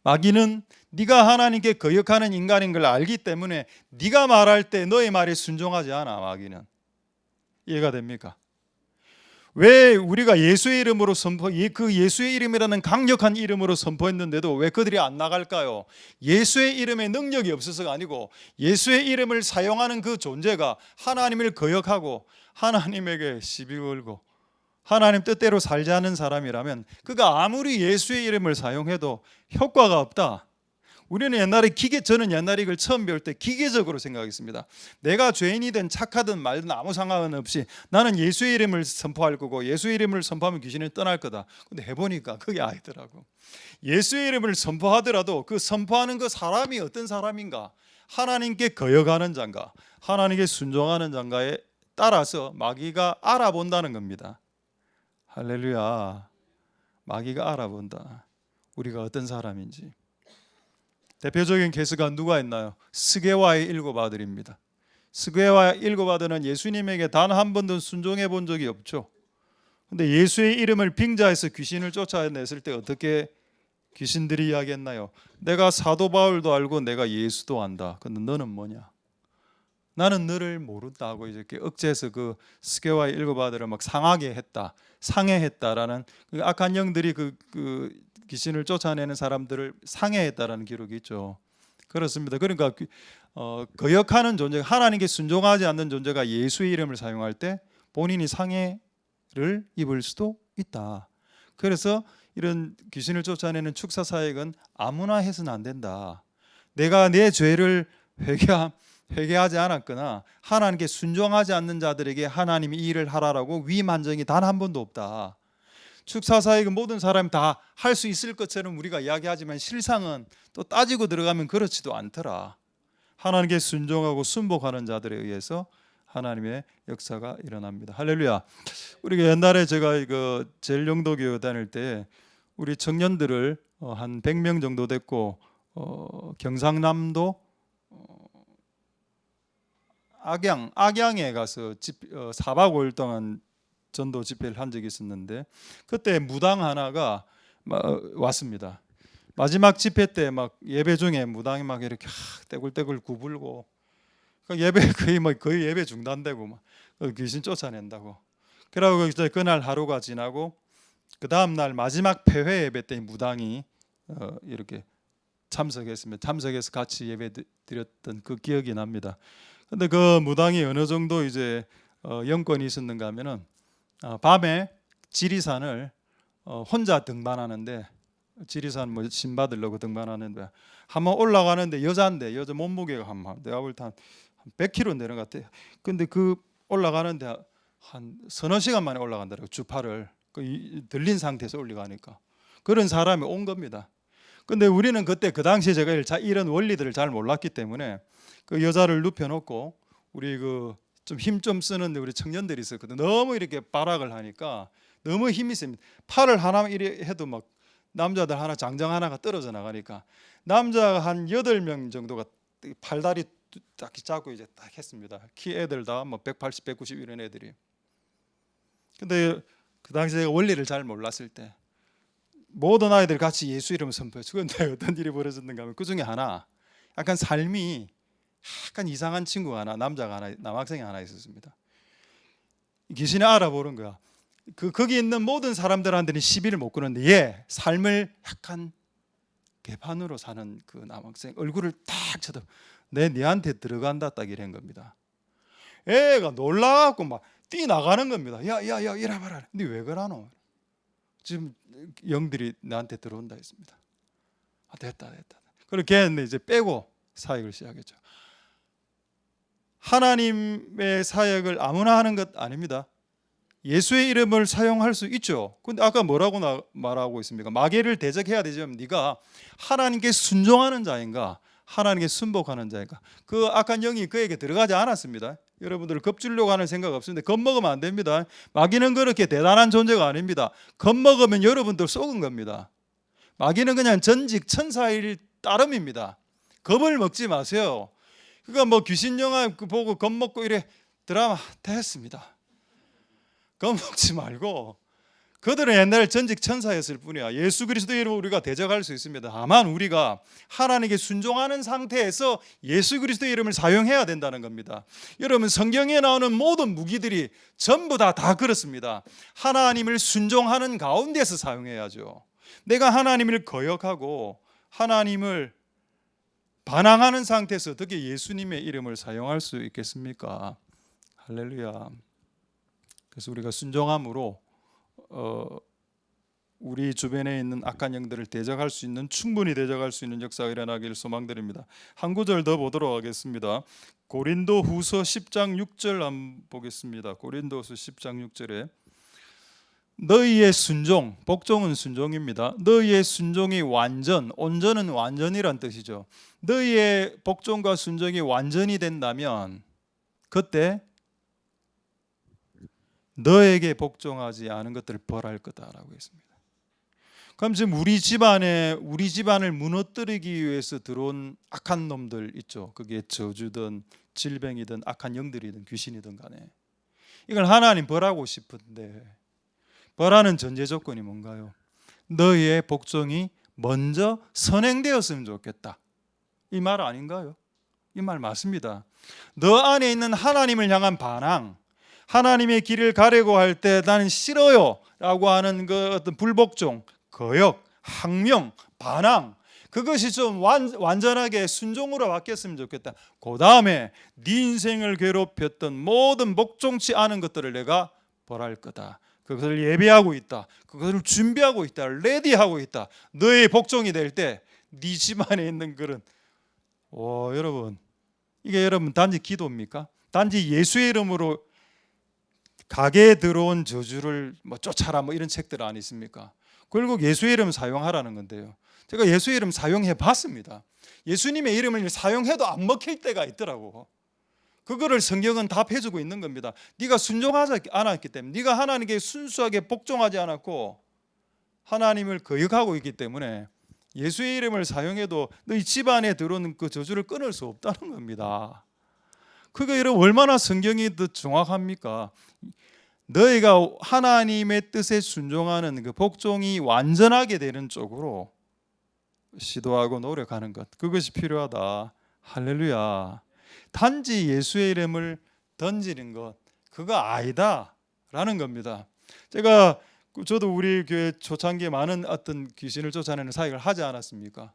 마귀는 네가 하나님께 거역하는 인간인 걸 알기 때문에 네가 말할 때 너의 말에 순종하지 않아. 마귀는. 이해가 됩니까? 왜 우리가 예수의 이름으로 그 예수의 이름이라는 강력한 이름으로 선포했는데도 왜 그들이 안 나갈까요? 예수의 이름에 능력이 없어서가 아니고 예수의 이름을 사용하는 그 존재가 하나님을 거역하고 하나님에게 시비 걸고 하나님 뜻대로 살지 않는 사람이라면 그가 아무리 예수의 이름을 사용해도 효과가 없다. 저는 옛날에 이걸 처음 배울 때 기계적으로 생각했습니다. 내가 죄인이든 착하든 말든 아무 상관 없이 나는 예수의 이름을 선포할 거고 예수의 이름을 선포하면 귀신이 떠날 거다. 근데 해보니까 그게 아니더라고. 예수의 이름을 선포하더라도 그 선포하는 그 사람이 어떤 사람인가, 하나님께 거역하는 자인가, 하나님께 순종하는 자인가에 따라서 마귀가 알아본다는 겁니다. 할렐루야. 마귀가 알아본다. 우리가 어떤 사람인지. 대표적인 케이스가 누가 있나요? 스게와의 7 아들입니다. 스게와의 7 아들은 예수님에게 단 한 번도 순종해 본 적이 없죠. 근데 예수의 이름을 빙자해서 귀신을 쫓아냈을 때 어떻게 귀신들이 이야기했나요? 내가 사도 바울도 알고 내가 예수도 안다. 근데 너는 뭐냐? 나는 너를 모른다 하고 이렇게 억제해서 그 스게와의 7 아들을 막 상하게 했다. 상해했다라는 그 악한 영들이 그 귀신을 쫓아내는 사람들을 상해했다라는 기록이 있죠. 그렇습니다. 그러니까 거역하는 존재, 하나님께 순종하지 않는 존재가 예수의 이름을 사용할 때 본인이 상해를 입을 수도 있다. 그래서 이런 귀신을 쫓아내는 축사 사역은 아무나 해서는 안 된다. 내가 내 죄를 회개하지 않았거나 하나님께 순종하지 않는 자들에게 하나님이 이 일을 하라라고 위임한 적이 단 한 번도 없다. 축사사역은 모든 사람이 다 할 수 있을 것처럼 우리가 이야기하지만 실상은 또 따지고 들어가면 그렇지도 않더라. 하나님께 순종하고 순복하는 자들에 의해서 하나님의 역사가 일어납니다. 할렐루야. 우리가 옛날에 제가 이거 제일영도교회 다닐 때 우리 청년들을 한 100명 정도 됐고 경상남도 악양에 가서 4박 5일 동안 전도 집회를 한 적이 있었는데 그때 무당 하나가 왔습니다. 마지막 집회 때 막 예배 중에 무당이 막 이렇게 떼굴떼굴 구불고 예배 거의 예배 중단되고 막 귀신 쫓아낸다고. 그러고 이제 그날 하루가 지나고 그 다음 날 마지막 폐회 예배 때 무당이 이렇게 참석해서 같이 예배 드렸던 그 기억이 납니다. 근데 그 무당이 어느 정도 이제 영권이 있었는가 하면은 밤에 지리산을 혼자 등반하는데 지리산 뭐 신 받으려고 등반하는데 한번 올라가는데 여자 몸무게가 내가 볼 때 한 100kg 내려갔대. 근데 그 올라가는데 한 서너 시간 만에 올라간다고 주파를 들린 상태에서 올라가니까 그런 사람이 온 겁니다. 근데 우리는 그때 그 당시에 제가 이런 원리들을 잘 몰랐기 때문에 그 여자를 눕혀놓고 우리 그 좀 힘 좀 쓰는 우리 청년들이 있었거든. 너무 이렇게 발악을 하니까 너무 힘이 셉니다. 팔을 하나 이래 해도 막 남자들 하나 장정 하나가 떨어져 나가니까 남자가 한 8명 정도가 팔다리 딱 잡고 이제 딱 했습니다. 키 애들 다 뭐 180, 190 이런 애들이. 근데 그 당시에 원리를 잘 몰랐을 때 모든 아이들 같이 예수 이름 선포했죠. 그런데 어떤 일이 벌어졌는가 하면 그 중에 하나 약간 삶이 약간 이상한 친구가 하나 남학생이 하나 있었습니다. 귀신이 알아보는 거야. 거기 있는 모든 사람들한테는 시비를 못 거는데 얘 삶을 약간 개판으로 사는 그 남학생 얼굴을 딱 쳐다 니한테 들어간다 딱 이런 겁니다. 애가 놀라갖고 막 뛰나가는 겁니다. 야야야 이리 봐라. 근데 왜 그러노? 지금 영들이 나한테 들어온다 했습니다. 됐다. 그렇게 했는데 이제 빼고 사역을 시작했죠. 하나님의 사역을 아무나 하는 것 아닙니다. 예수의 이름을 사용할 수 있죠. 근데 아까 뭐라고 말하고 있습니까? 마귀를 대적해야 되지만 네가 하나님께 순종하는 자인가 하나님께 순복하는 자인가. 그 악한 영이 그에게 들어가지 않았습니다. 여러분들 겁주려고 하는 생각 없습니다. 겁먹으면 안 됩니다. 마귀는 그렇게 대단한 존재가 아닙니다. 겁먹으면 여러분들 속은 겁니다. 마귀는 그냥 전직 천사일 따름입니다. 겁을 먹지 마세요. 그러니까 뭐 귀신 영화 보고 겁먹고 이래 드라마 됐습니다. 겁먹지 말고 그들은 옛날에 전직 천사였을 뿐이야. 예수 그리스도의 이름으로 우리가 대적할 수 있습니다. 다만 우리가 하나님께 순종하는 상태에서 예수 그리스도의 이름을 사용해야 된다는 겁니다. 여러분 성경에 나오는 모든 무기들이 전부 다 그렇습니다. 하나님을 순종하는 가운데서 사용해야죠. 내가 하나님을 거역하고 하나님을 반항하는 상태에서 어떻게 예수님의 이름을 사용할 수 있겠습니까? 할렐루야. 그래서 우리가 순종함으로 우리 주변에 있는 악한 영들을 충분히 대적할 수 있는 역사가 일어나길 소망드립니다. 한 구절 더 보도록 하겠습니다. 고린도후서 10장 6절 한번 보겠습니다. 고린도후서 10장 6절에 너희의 순종, 복종은 순종입니다. 너희의 순종이 온전은 완전이란 뜻이죠. 너희의 복종과 순종이 완전히 된다면 그때 너에게 복종하지 않은 것들을 벌할 거다라고 했습니다. 그럼 지금 우리 집안을 무너뜨리기 위해서 들어온 악한 놈들 있죠. 그게 저주든 질병이든 악한 영들이든 귀신이든 간에 이걸 하나님 벌하고 싶은데 벌하는 전제 조건이 뭔가요? 너희의 복종이 먼저 선행되었으면 좋겠다. 이 말 아닌가요? 이 말 맞습니다. 너 안에 있는 하나님을 향한 반항, 하나님의 길을 가려고 할 때 나는 싫어요 라고 하는 그 어떤 불복종, 거역, 항명, 반항, 그것이 좀 완전하게 순종으로 바뀌었으면 좋겠다. 그 다음에 네 인생을 괴롭혔던 모든 복종치 않은 것들을 내가 벌할 거다. 그것을 예배하고 있다. 그것을 준비하고 있다. 레디하고 있다. 너의 복종이 될 때 네 집안에 있는 그런 여러분 이게 여러분 단지 기도입니까? 단지 예수의 이름으로 가게에 들어온 저주를 쫓아라 이런 책들 안 있습니까? 결국 예수의 이름 사용하라는 건데요. 제가 예수의 이름 사용해 봤습니다. 예수님의 이름을 사용해도 안 먹힐 때가 있더라고. 그거를 성경은 답해주고 있는 겁니다. 네가 순종하지 않았기 때문에, 네가 하나님께 순수하게 복종하지 않았고 하나님을 거역하고 있기 때문에 예수의 이름을 사용해도 너희 집안에 들어오는 그 저주를 끊을 수 없다는 겁니다. 그게 여러분 얼마나 성경이 더 정확합니까? 너희가 하나님의 뜻에 순종하는 그 복종이 완전하게 되는 쪽으로 시도하고 노력하는 것, 그것이 필요하다. 할렐루야. 단지 예수의 이름을 던지는 것, 그거 아니다 라는 겁니다. 저도 우리 교회 초창기에 많은 어떤 귀신을 쫓아내는 사역을 하지 않았습니까?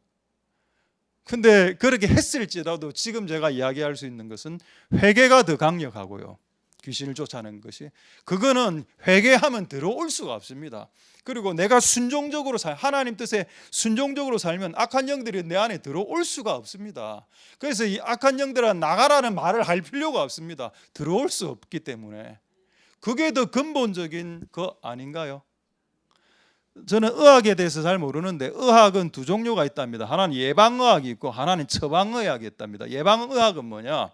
근데 그렇게 했을지라도 지금 제가 이야기할 수 있는 것은 회개가 더 강력하고요, 귀신을 쫓아내는 것이, 그거는 회개하면 들어올 수가 없습니다. 그리고 내가 순종적으로 하나님 뜻에 순종적으로 살면 악한 영들이 내 안에 들어올 수가 없습니다. 그래서 이 악한 영들아 나가라는 말을 할 필요가 없습니다. 들어올 수 없기 때문에. 그게 더 근본적인 거 아닌가요? 저는 의학에 대해서 잘 모르는데 의학은 두 종류가 있답니다. 하나는 예방의학이 있고 하나는 처방의학이 있답니다. 예방의학은 뭐냐?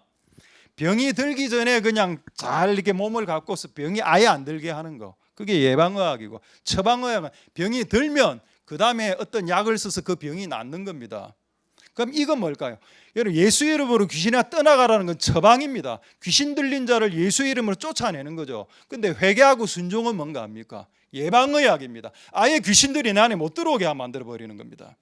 병이 들기 전에 그냥 잘 이렇게 몸을 갖고서 병이 아예 안 들게 하는 거, 그게 예방의학이고, 처방의학은 병이 들면 그 다음에 어떤 약을 써서 그 병이 낫는 겁니다. 그럼 이건 뭘까요? 여러분, 예수 이름으로 귀신이 떠나가라는 건 처방입니다. 귀신 들린 자를 예수 이름으로 쫓아내는 거죠. 근데 회개하고 순종은 뭔가 합니까? 예방의학입니다. 아예 귀신들이 내 안에 못 들어오게 만들어버리는 겁니다.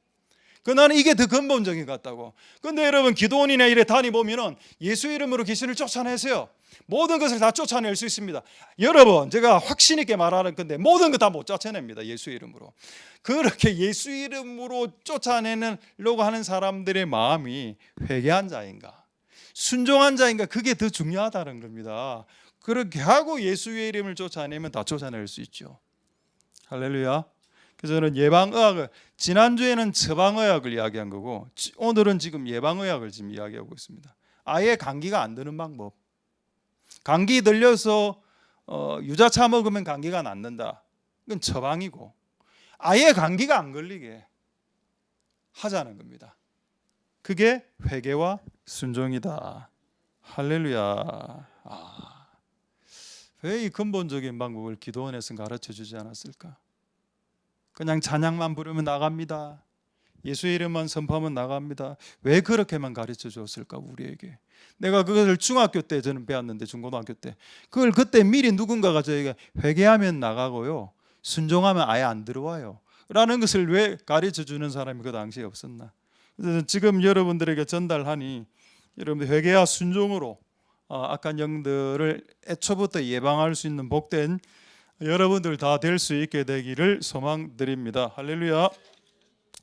나는 이게 더 근본적인 것 같다고. 근데 여러분, 기도원이나 이래 다니보면은 예수 이름으로 귀신을 쫓아내세요. 모든 것을 다 쫓아낼 수 있습니다. 여러분, 제가 확신 있게 말하는 건데 모든 것 다 못 쫓아냅니다. 예수 이름으로. 그렇게 예수 이름으로 쫓아내려고 하는 사람들의 마음이 회개한 자인가, 순종한 자인가, 그게 더 중요하다는 겁니다. 그렇게 하고 예수의 이름을 쫓아내면 다 쫓아낼 수 있죠. 할렐루야. 그래서 저는 예방의학을, 지난주에는 처방의학을 이야기한 거고 오늘은 지금 예방의학을 지금 이야기하고 있습니다. 아예 감기가 안 드는 방법. 감기 들려서 유자차 먹으면 감기가 낫는다, 이건 처방이고, 아예 감기가 안 걸리게 하자는 겁니다. 그게 회개와 순종이다. 할렐루야. 왜 이 근본적인 방법을 기도원에서 가르쳐 주지 않았을까? 그냥 찬양만 부르면 나갑니다, 예수의 이름만 선포하면 나갑니다. 왜 그렇게만 가르쳐 줬을까 우리에게? 내가 그것을 중학교 때 저는 배웠는데, 중고등학교 때 그걸 그때 미리 누군가가 저에게 회개하면 나가고요, 순종하면 아예 안 들어와요 라는 것을 왜 가르쳐 주는 사람이 그 당시에 없었나? 그래서 지금 여러분들에게 전달하니 여러분들 회개와 순종으로 악한 영들을 애초부터 예방할 수 있는 복된 여러분들 다 될 수 있게 되기를 소망드립니다. 할렐루야.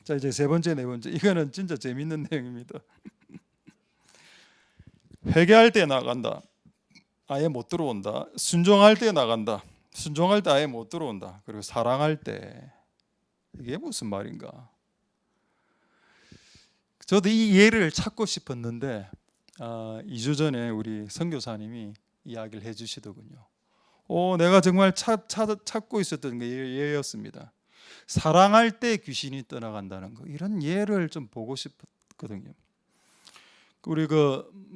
자, 이제 세 번째, 네 번째, 이거는 진짜 재밌는 내용입니다. 회개할 때 나간다, 아예 못 들어온다. 순종할 때 나간다, 순종할 때 아예 못 들어온다. 그리고 사랑할 때, 이게 무슨 말인가? 저도 이 예를 찾고 싶었는데 2주 전에 우리 선교사님이 이야기를 해주시더군요. 내가 정말 찾고 있었던 게 예였습니다. 사랑할 때 귀신이 떠나간다는 거, 이런 예를 좀 보고 싶거든요. 우리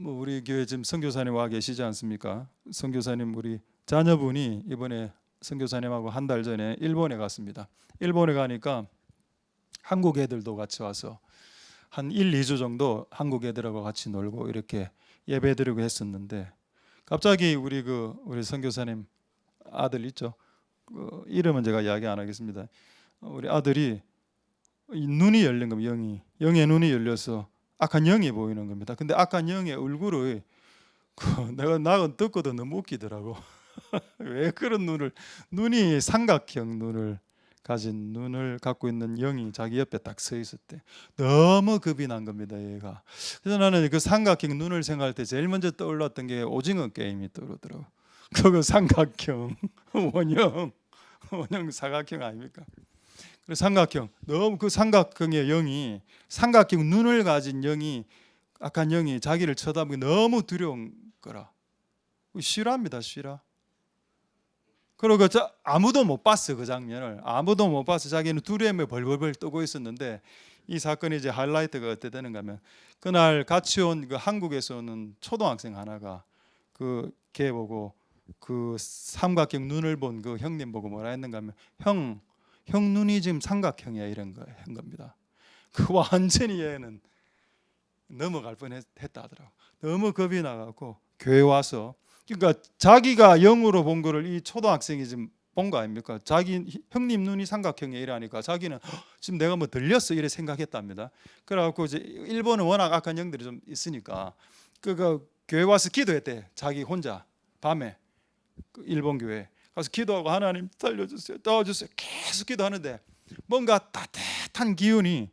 우리 교회 지금 선교사님 와 계시지 않습니까? 선교사님 우리 자녀분이 이번에 선교사님하고 한 달 전에 일본에 갔습니다. 일본에 가니까 한국 애들도 같이 와서 한 1, 2주 정도 한국 애들하고 같이 놀고 이렇게 예배드리고 했었는데, 갑자기 우리 선교사님 아들 있죠? 이름은 제가 이야기 안 하겠습니다. 우리 아들이 눈이 열린 겁니다. 영의 눈이 열려서 악한 영이 보이는 겁니다. 근데 악한 영의 얼굴을 내가 듣고도 너무 웃기더라고. 왜 그런 눈이 삼각형 눈을 가진 눈을 갖고 있는 영이 자기 옆에 딱 서 있었대. 너무 겁이 난 겁니다, 얘가. 그래서 나는 그 삼각형 눈을 생각할 때 제일 먼저 떠올랐던 게 오징어 게임이 떠오르더라고. 그거 삼각형 원형 사각형 아닙니까? 그 삼각형, 너무 그 삼각형의 영이, 삼각형 눈을 가진 영이, 악한 영이 자기를 쳐다보기 너무 두려운 거라. 싫어합니다, 싫어. 그리고 아무도 못 봤어, 그 장면을. 아무도 못 봤어. 자기는 두려움에 벌벌벌 떠고 있었는데 이 사건이 이제 하이라이트가 어떻게 되는가 하면 그날 같이 온 그 한국에서 오는 초등학생 하나가 걔 보고 그 삼각형 눈을 본 그 형님 보고 뭐라 했는가 하면 형 눈이 지금 삼각형이야 이런 거 한 겁니다. 그 완전히 얘는 넘어갈 뻔했다 하더라고. 너무 겁이 나갖고 교회 와서 그러니까 자기가 영으로 본 거를 이 초등학생이 지금 본 거 아닙니까? 자기 형님 눈이 삼각형이야 이러니까 자기는 지금 내가 뭐 들렸어 이래 생각했답니다. 그래갖고 이제 일본은 워낙 악한 영들이 좀 있으니까 그 교회 와서 기도했대. 자기 혼자 밤에 그 일본 교회 가서 기도하고 하나님 살려주세요, 도와주세요 계속 기도하는데 뭔가 따뜻한 기운이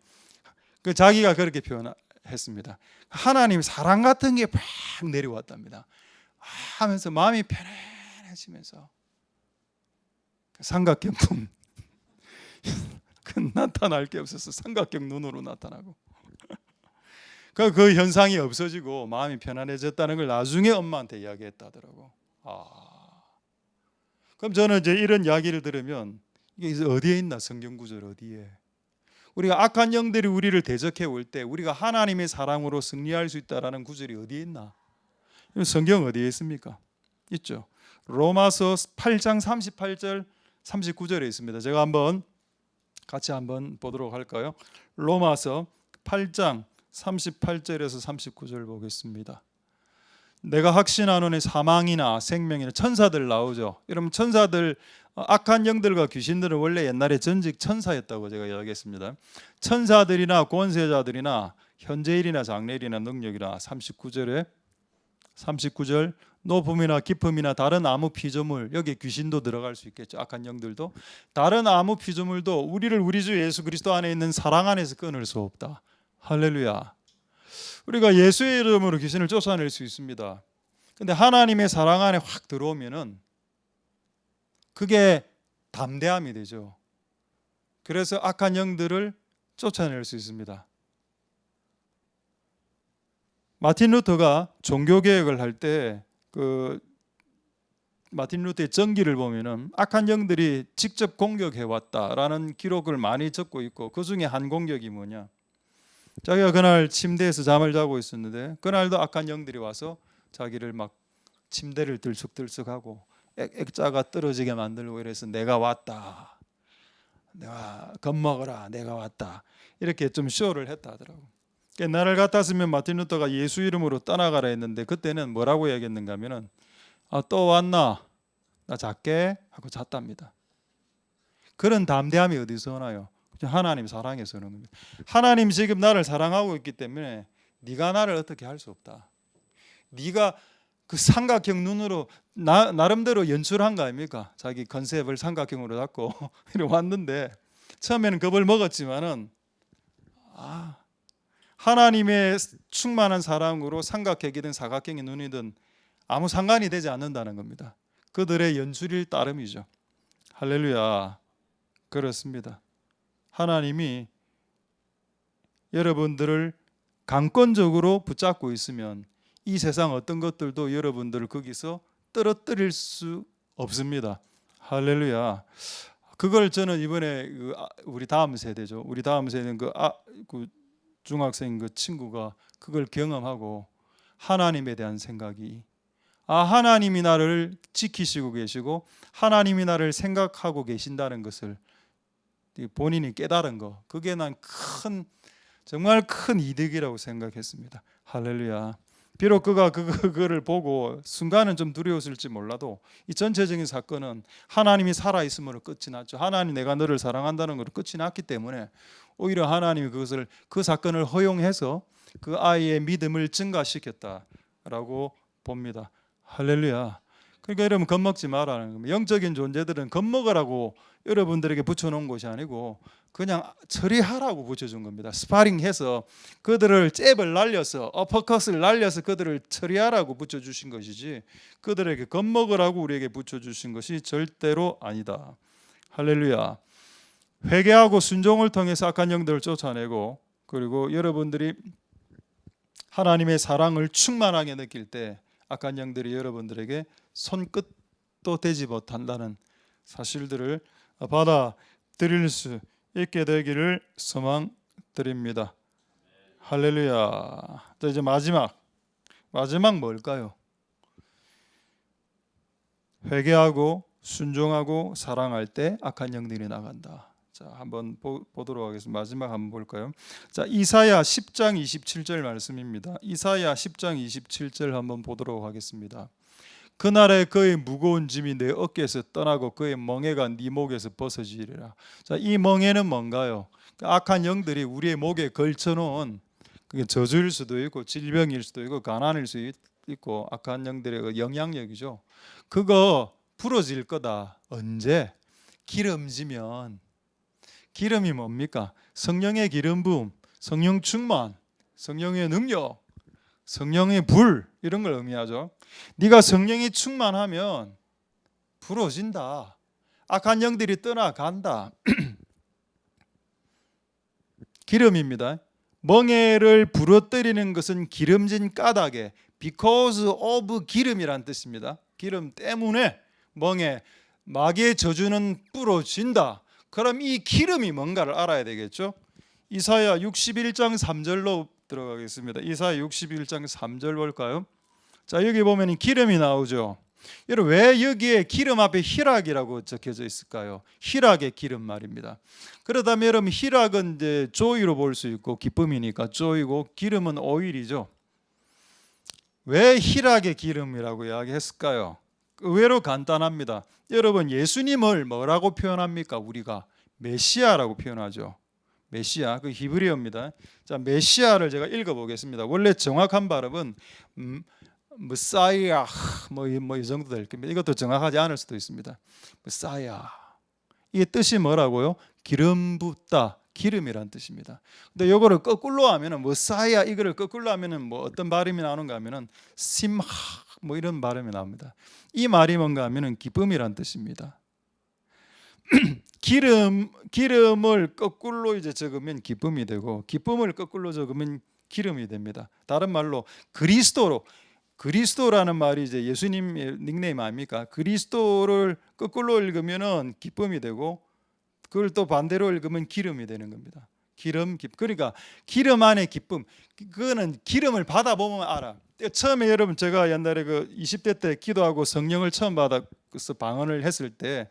그 자기가 그렇게 표현했습니다. 하나님 사랑 같은 게 팍 내려왔답니다. 하면서 마음이 편안해지면서 삼각형 꿈 그 나타날 게 없어서 삼각형 눈으로 나타나고 그 현상이 없어지고 마음이 편안해졌다는 걸 나중에 엄마한테 이야기했다더라고. 그럼 저는 이제 이런 이야기를 들으면 이게 어디에 있나 성경 구절 어디에? 우리가 악한 영들이 우리를 대적해 올 때 우리가 하나님의 사랑으로 승리할 수 있다라는 구절이 어디에 있나? 성경 어디에 있습니까? 있죠. 로마서 8장 38절 39절에 있습니다. 제가 같이 한번 보도록 할까요? 로마서 8장 38절에서 39절 보겠습니다. 내가 확신하노니 사망이나 생명이나 천사들 나오죠. 여러분 천사들 악한 영들과 귀신들은 원래 옛날에 전직 천사였다고 제가 이야기했습니다. 천사들이나 권세자들이나 현재일이나 장래일이나 능력이나 39절 높음이나 깊음이나 다른 아무 피조물, 여기 귀신도 들어갈 수 있겠죠. 악한 영들도 다른 아무 피조물도 우리를 우리 주 예수 그리스도 안에 있는 사랑 안에서 끊을 수 없다. 할렐루야. 우리가 예수의 이름으로 귀신을 쫓아낼 수 있습니다. 근데 하나님의 사랑 안에 확 들어오면은 그게 담대함이 되죠. 그래서 악한 영들을 쫓아낼 수 있습니다. 마틴 루터가 종교개혁을 할 때 마틴 루터의 전기를 보면은 악한 영들이 직접 공격해 왔다라는 기록을 많이 적고 있고 그 중에 한 공격이 뭐냐? 자기가 그날 침대에서 잠을 자고 있었는데 그날도 악한 영들이 와서 자기를 막 침대를 들썩들썩하고 액자가 떨어지게 만들고 이래서 내가 왔다, 내가 겁먹어라, 내가 왔다 이렇게 좀 쇼를 했다 하더라고. 나를 같았으면 마틴 루터가 예수 이름으로 떠나가라 했는데 그때는 뭐라고 얘기했는가 하면은 또 왔나? 나 잘게 하고 잤답니다. 그런 담대함이 어디서 오나요? 하나님 사랑해서 오는 겁니다. 하나님 지금 나를 사랑하고 있기 때문에 네가 나를 어떻게 할 수 없다. 네가 그 삼각형 눈으로 나름대로 연출한 거 아닙니까? 자기 컨셉을 삼각형으로 잡고 왔는데 처음에는 겁을 먹었지만은 하나님의 충만한 사랑으로 삼각형이든 사각형의 눈이든 아무 상관이 되지 않는다는 겁니다. 그들의 연출일 따름이죠. 할렐루야. 그렇습니다. 하나님이 여러분들을 강권적으로 붙잡고 있으면 이 세상 어떤 것들도 여러분들을 거기서 떨어뜨릴 수 없습니다. 할렐루야. 그걸 저는 이번에 우리 다음 세대죠. 우리 다음 세대는 그 중학생 그 친구가 그걸 경험하고 하나님에 대한 생각이 하나님이 나를 지키시고 계시고 하나님이 나를 생각하고 계신다는 것을 본인이 깨달은 거 그게 난 정말 큰 이득이라고 생각했습니다. 할렐루야. 비록 그가 그거를 보고 순간은 좀 두려웠을지 몰라도 이 전체적인 사건은 하나님이 살아있음으로 끝이 났죠. 하나님 내가 너를 사랑한다는 것으로 끝이 났기 때문에 오히려 하나님이 그 사건을 허용해서 그 아이의 믿음을 증가시켰다라고 봅니다. 할렐루야. 그러니까 여러분 겁먹지 말라는 겁니다. 영적인 존재들은 겁먹으라고 여러분들에게 붙여놓은 것이 아니고 그냥 처리하라고 붙여준 겁니다. 스파링해서 그들을 잽을 날려서 어퍼컷을 날려서 그들을 처리하라고 붙여주신 것이지 그들에게 겁먹으라고 우리에게 붙여주신 것이 절대로 아니다. 할렐루야. 회개하고 순종을 통해서 악한 영들을 쫓아내고 그리고 여러분들이 하나님의 사랑을 충만하게 느낄 때 악한 영들이 여러분들에게 손끝도 대지 못한다는 사실들을 받아들일 수 있게 되기를 소망드립니다. 드립니다. 할렐루야. 자, 이제 마지막 뭘까요? 회개하고 순종하고 사랑할 때 악한 영들이 나간다. 자, 한번 보도록 하겠습니다. 마지막 한번 볼까요? 자, 이사야 10장 27절 말씀입니다. 이사야 10장 27절 한번 보도록 하겠습니다. 그날에 그의 무거운 짐이 내 어깨에서 떠나고 그의 멍에가 네 목에서 벗어지리라. 자, 이 멍에는 뭔가요? 악한 영들이 우리의 목에 걸쳐놓은, 그게 저주일 수도 있고 질병일 수도 있고 가난일 수도 있고 악한 영들의 그 영향력이죠. 그거 풀어질 거다. 언제? 기름지면. 기름이 뭡니까? 성령의 기름 부음, 성령 충만, 성령의 능력, 성령의 불, 이런 걸 의미하죠. 네가 성령이 충만하면 풀어진다. 악한 영들이 떠나간다. 기름입니다. 멍에를 부러뜨리는 것은 기름진 까닭에, because of 기름이란 뜻입니다. 기름 때문에 멍에, 마귀의 저주는 부러진다. 그럼 이 기름이 뭔가를 알아야 되겠죠. 이사야 61장 3절로 들어가겠습니다. 이사야 61장 3절 볼까요? 자, 여기 보면 기름이 나오죠. 여러분, 왜 여기에 기름 앞에 희락이라고 적혀져 있을까요? 희락의 기름 말입니다. 그렇다면 여러분, 희락은 이제 조이로 볼 수 있고 기쁨이니까 조이고, 기름은 오일이죠. 왜 희락의 기름이라고 이야기했을까요? 의외로 간단합니다. 여러분, 예수님을 뭐라고 표현합니까? 우리가 메시아라고 표현하죠. 메시아, 그 히브리어입니다. 자, 메시아를 제가 읽어보겠습니다. 원래 정확한 발음은 메사이아 뭐 이 정도 될 겁니다. 이것도 정확하지 않을 수도 있습니다. 메사이아, 이게 뜻이 뭐라고요? 기름 붓다, 기름이란 뜻입니다. 근데 이거를 거꾸로 하면은 메사이아, 이거를 거꾸로 하면은 뭐 어떤 발음이 나오는가 하면은 심하, 뭐 이런 발음이 나옵니다. 이 말이 뭔가 하면은 기쁨이란 뜻입니다. 기름을 거꾸로 이제 적으면 기쁨이 되고, 기쁨을 거꾸로 적으면 기름이 됩니다. 다른 말로 그리스도라는 말이 이제 예수님의 닉네임 아닙니까? 그리스도를 거꾸로 읽으면은 기쁨이 되고, 그걸 또 반대로 읽으면 기름이 되는 겁니다. 그러니까 기름 안에 기쁨, 그거는 기름을 받아보면 알아. 처음에 여러분, 제가 옛날에 그 20대 때 기도하고 성령을 처음 받아서 방언을 했을 때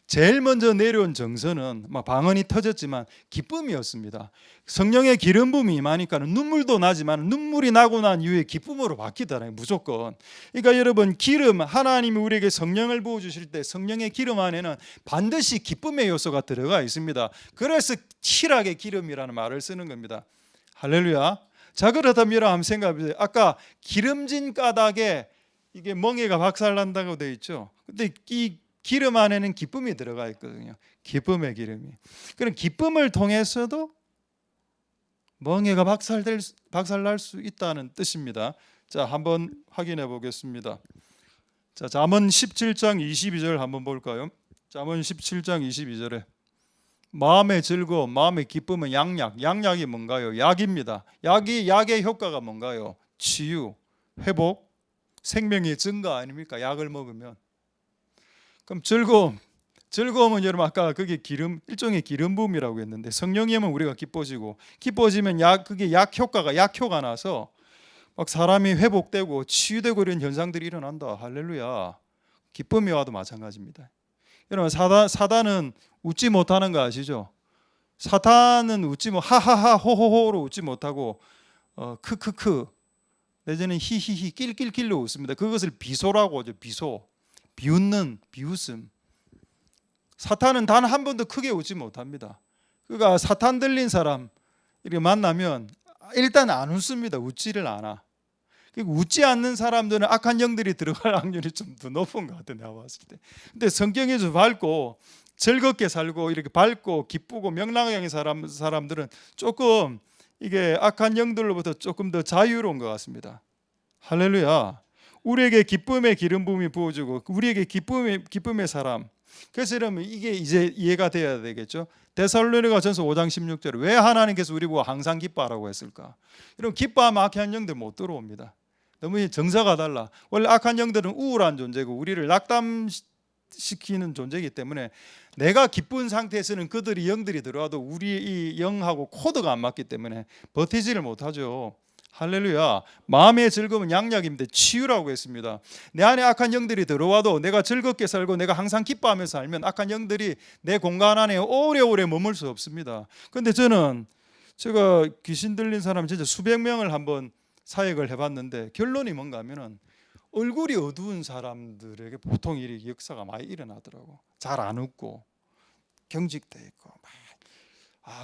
제일 먼저 내려온 정서는 막 방언이 터졌지만 기쁨이었습니다. 성령의 기름 부음이 임하니까 눈물도 나지만 눈물이 나고 난 이후에 기쁨으로 바뀌더라고요, 무조건. 그러니까 여러분, 기름, 하나님이 우리에게 성령을 부어주실 때 성령의 기름 안에는 반드시 기쁨의 요소가 들어가 있습니다. 그래서 희락의 기름이라는 말을 쓰는 겁니다. 할렐루야. 자, 그렇다면 여러분 한번 생각해보세요. 아까 기름진 까닭에 이게 멍에가 박살난다고 되어 있죠. 근데 이 기름 안에는 기쁨이 들어가 있거든요. 기쁨의 기름이. 그럼 기쁨을 통해서도 멍에가 박살날 수 있다는 뜻입니다. 자, 한번 확인해 보겠습니다. 자, 잠언 17장 22절 한번 볼까요? 잠언 17장 22절에 마음의 즐거움, 마음의 기쁨은 양약이 뭔가요? 약입니다. 약의 효과가 뭔가요? 치유, 회복, 생명의 증가 아닙니까? 약을 먹으면. 그럼 즐거움은 여러분 아까 그게 일종의 기름 부음이라고 했는데, 성령이면 우리가 기뻐지면 그게 약효가 나서 막 사람이 회복되고 치유되고 이런 현상들이 일어난다. 할렐루야. 기쁨이 와도 마찬가지입니다. 여러분, 사단은 웃지 못하는 거 아시죠? 사탄은 하하하 호호호로 웃지 못하고 크크크 내지는 히히히 낄낄낄로 웃습니다. 그것을 비소라고 하죠. 비웃음. 사탄은 단 한 번도 크게 웃지 못합니다. 그러니까 사탄 들린 사람 이렇게 만나면 일단 안 웃습니다. 웃지를 않아. 웃지 않는 사람들은 악한 영들이 들어갈 확률이 좀 더 높은 것 같아요, 내가 봤을 때. 근데 성경이 좀 밝고 즐겁게 살고 이렇게 밝고 기쁘고 명랑한 사람들은 조금 이게 악한 영들로부터 조금 더 자유로운 것 같습니다. 할렐루야. 우리에게 기쁨의 기름 부음이 부어주고 우리에게 기쁨의 사람. 그래서 여러분, 이게 이제 이해가 돼야 되겠죠. 데살로니가전서 5장 16절에 왜 하나님께서 우리 보고 항상 기뻐하라고 했을까? 여러분, 기뻐하면 악한 영들 못 들어옵니다. 너무 정서가 달라. 원래 악한 영들은 우울한 존재고 우리를 낙담시키는 시키는 존재이기 때문에 내가 기쁜 상태에서는 그들이 영들이 들어와도 우리 이 영하고 코드가 안 맞기 때문에 버티지를 못하죠. 할렐루야. 마음의 즐거움은 양약입니다. 치유라고 했습니다. 내 안에 악한 영들이 들어와도 내가 즐겁게 살고 내가 항상 기뻐하면서 살면 악한 영들이 내 공간 안에 오래오래 머물 수 없습니다. 근데 제가 귀신 들린 사람 진짜 수백 명을 한번 사역을 해봤는데 결론이 뭔가 하면은 얼굴이 어두운 사람들에게 보통 이 역사가 많이 일어나더라고. 잘 안 웃고 경직돼 있고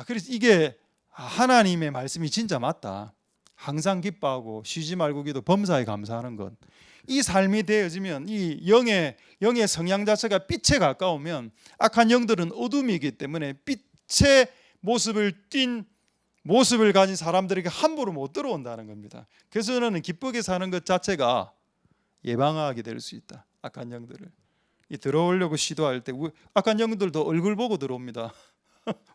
그래서 이게 하나님의 말씀이 진짜 맞다. 항상 기뻐하고 쉬지 말고 기도 범사에 감사하는 것. 이 삶이 되어지면 이 영의 성향 자체가 빛에 가까우면 악한 영들은 어둠이기 때문에 빛의 모습을 가진 사람들에게 함부로 못 들어온다는 겁니다. 그래서 저는 기쁘게 사는 것 자체가 예방하게 될 수 있다. 악한 영들을 들어오려고 시도할 때 악한 영들도 얼굴 보고 들어옵니다.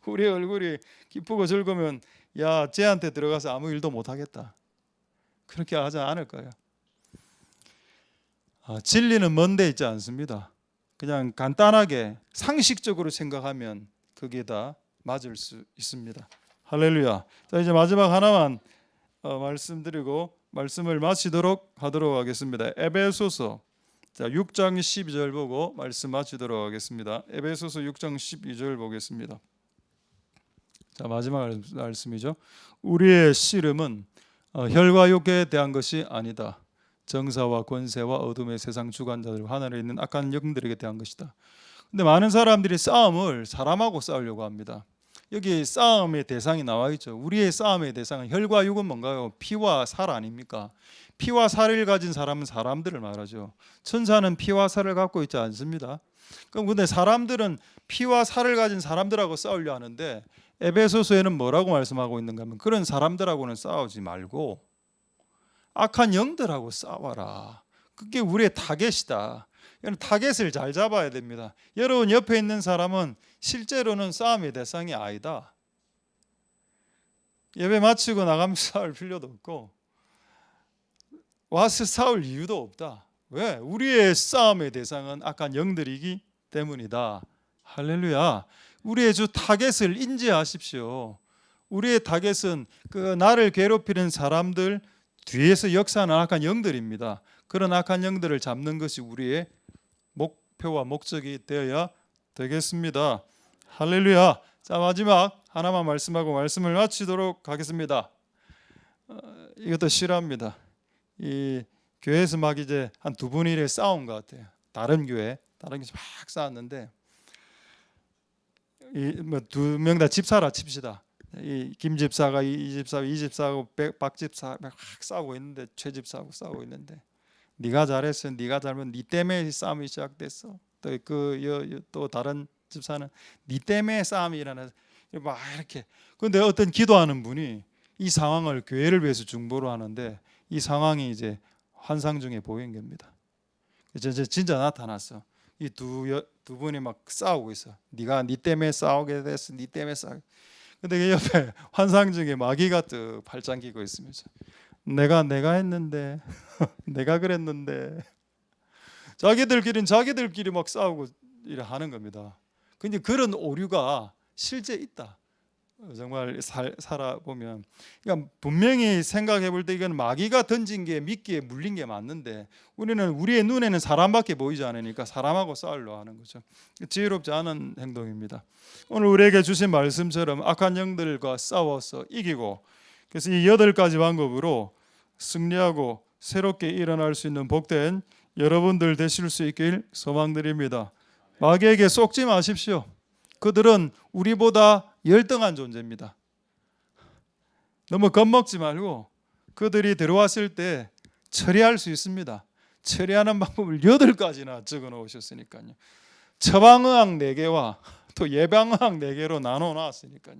우리 얼굴이 기쁘고 즐거우면 야 쟤한테 들어가서 아무 일도 못하겠다. 그렇게 하지 않을까요? 진리는 먼 데 있지 않습니다. 그냥 간단하게 상식적으로 생각하면 그게 다 맞을 수 있습니다. 할렐루야. 자, 이제 마지막 하나만 말씀드리고 말씀을 마치도록 하도록 하겠습니다. 에베소서 6장 12절 보고 말씀 마치도록 하겠습니다. 에베소서 6장 12절 보겠습니다. 자, 마지막 말씀이죠. 우리의 씨름은 혈과 육에 대한 것이 아니다. 정사와 권세와 어둠의 세상 주관자들 하늘에 있는 악한 영들에게 대한 것이다. 근데 많은 사람들이 싸움을 사람하고 싸우려고 합니다. 여기 싸움의 대상이 나와 있죠. 우리의 싸움의 대상은 혈과 육은 뭔가요? 피와 살 아닙니까? 피와 살을 가진 사람은 사람들을 말하죠. 천사는 피와 살을 갖고 있지 않습니다. 그럼 근데 사람들은 피와 살을 가진 사람들하고 싸우려 하는데 에베소서에는 뭐라고 말씀하고 있는가 하면 그런 사람들하고는 싸우지 말고 악한 영들하고 싸워라. 그게 우리의 타겟이다. 타겟을 잘 잡아야 됩니다. 여러분 옆에 있는 사람은 실제로는 싸움의 대상이 아니다. 예배 마치고 나가면서 싸울 필요도 없고 와서 싸울 이유도 없다. 왜? 우리의 싸움의 대상은 악한 영들이기 때문이다. 할렐루야. 우리의 주 타겟을 인지하십시오. 우리의 타겟은 그 나를 괴롭히는 사람들 뒤에서 역사하는 악한 영들입니다. 그런 악한 영들을 잡는 것이 우리의 목표와 목적이 되어야 되겠습니다. 할렐루야. 자, 마지막 하나만 말씀하고 말씀을 마치도록 하겠습니다. 이것도 싫어합니다. 이 교회에서 막 이제 한 두 분이 이렇게 싸운 것 같아요. 다른 교회 막 싸웠는데 두 명 다 집사라 칩시다. 이 김 집사가 이 집사하고 박 집사 막 싸우고 있는데 최 집사하고 싸우고 있는데 네가 잘했어, 네가 잘못, 네 때문에 싸움이 시작됐어. 또 다른 집사는 네 때문에 싸움이 일어나서 막 이렇게. 그런데 어떤 기도하는 분이 이 상황을 교회를 위해서 중보를 하는데 이 상황이 이제 환상 중에 보인 겁니다. 진짜 나타났어. 이 두 분이 막 싸우고 있어. 네 때문에 싸우게 됐어. 네 때문에 싸우. 근데 그 옆에 환상 중에 마귀가 또 팔짱 끼고 있으면서 내가 했는데 내가 그랬는데 자기들끼리 막 싸우고 이래 하는 겁니다. 근데 그런 오류가 실제 있다. 정말 살아보면 그러니까 분명히 생각해 볼 때 이건 마귀가 던진 게 미끼에 물린 게 맞는데 우리의 눈에는 사람밖에 보이지 않으니까 사람하고 싸우려 하는 거죠. 지혜롭지 않은 행동입니다. 오늘 우리에게 주신 말씀처럼 악한 영들과 싸워서 이기고 그래서 이 8가지 방법으로 승리하고 새롭게 일어날 수 있는 복된 여러분들 되실 수 있길 소망드립니다. 마귀에게 속지 마십시오. 그들은 우리보다 열등한 존재입니다. 너무 겁먹지 말고 그들이 들어왔을 때 처리할 수 있습니다. 처리하는 방법을 8가지나 적어 놓으셨으니까요. 처방의학 4개와 또 예방의학 4개로 나눠 놨으니까요.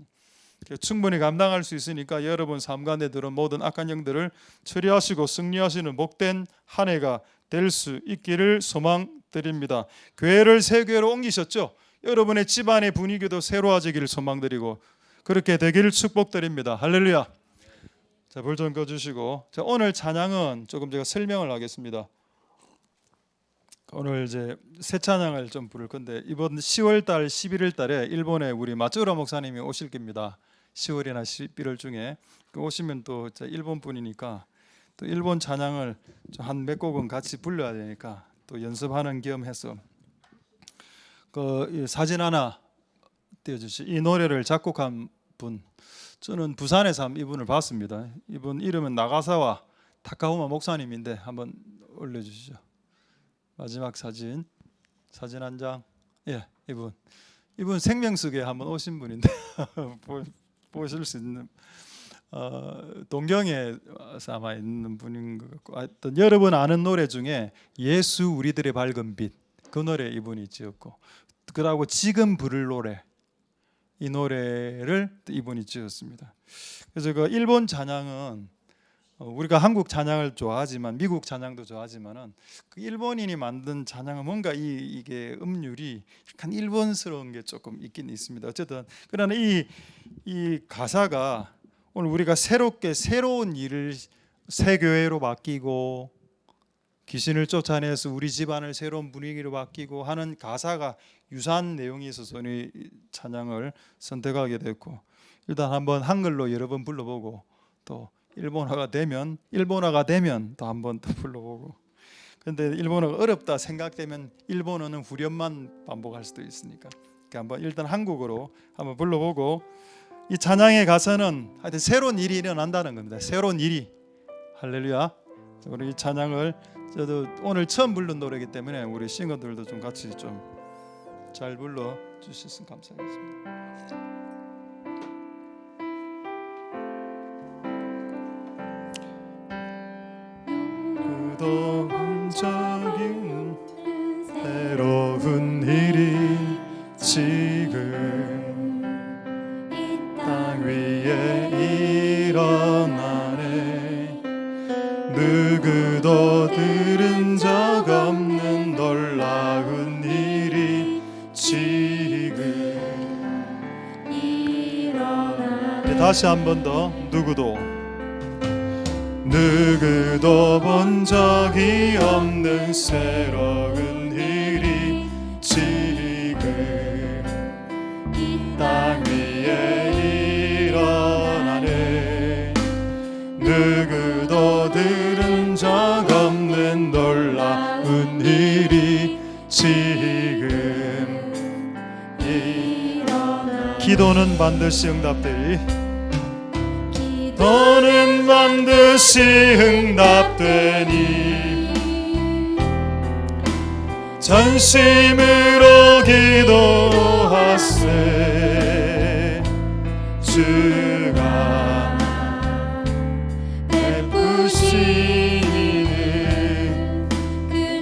충분히 감당할 수 있으니까 여러분 삶가운데 들어온 모든 악한 영들을 처리하시고 승리하시는 복된 한 해가 될 수 있기를 소망드립니다. 교회를 새 교회로 옮기셨죠? 여러분의 집안의 분위기도 새로워지기를 소망드리고 그렇게 되기를 축복드립니다. 할렐루야. 자, 불 좀 꺼주시고 자, 오늘 찬양은 조금 제가 설명을 하겠습니다. 오늘 이제 새 찬양을 좀 부를 건데 이번 10월 달, 11월 달에 일본에 우리 마츠우라 목사님이 오실 겁니다. 10월이나 11월 중에 오시면 또 일본 분이니까 또 일본 찬양을 한 몇 곡은 같이 불러야 되니까 또 연습하는 겸해서 그 사진 하나 띄워주시. 이 노래를 작곡한 분, 저는 부산에서 한번 이분을 봤습니다. 이분 이름은 나가사와 타카후마 목사님인데 한번 올려주시죠. 마지막 사진 한 장. 예, 이분 생명석에 한번 오신 분인데 보실 수 있는 동경에서 아마 있는 분인 것 같고, 하여튼 여러분 아는 노래 중에 예수 우리들의 밝은 빛, 그 노래 이분이 지었고, 그러고 지금 부를 노래, 이 노래를 이분이 지었습니다. 그래서 그 일본 찬양은 우리가 한국 찬양을 좋아하지만 미국 찬양도 좋아하지만은 그 일본인이 만든 찬양은 뭔가 이게 음률이 약간 일본스러운 게 조금 있긴 있습니다. 어쨌든 그러나 이 가사가 오늘 우리가 새로운 일을 새 교회로 바뀌고 귀신을 쫓아내서 우리 집안을 새로운 분위기로 바뀌고 하는 가사가 유사한 내용이 있어서 이 찬양을 선택하게 됐고, 일단 한번 한글로 여러 번 불러보고 또 일본어가 되면 또 한번 또 불러보고. 근데 일본어가 어렵다 생각되면 일본어는 후렴만 반복할 수도 있으니까 한번 일단 한국어로 한번 불러보고, 이 찬양의 가사는 하여튼 새로운 일이 일어난다는 겁니다. 새로운 일이. 할렐루야. 우리 이 찬양을 저도 오늘 처음 부른 노래이기 때문에 우리 싱어들도 좀 같이 좀 잘 불러 주셨으면 감사하겠습니다. 끄덕적인 새로운 일이 지금 땅 위에 일어나네. 누구도 들은 적 없는 놀라운 일이 지금 일어나네. 다시 한 번 더. 누구도 본 적이 없는 새로운 일이 지금 이 땅 위에 일어나네. 누구도 들은 적 없는 놀라운 일이 지금 일어나네. 기도는 반드시 응답되리. 너는 반드시 응답되니 전심으로 기도하세. 주가 베푸시는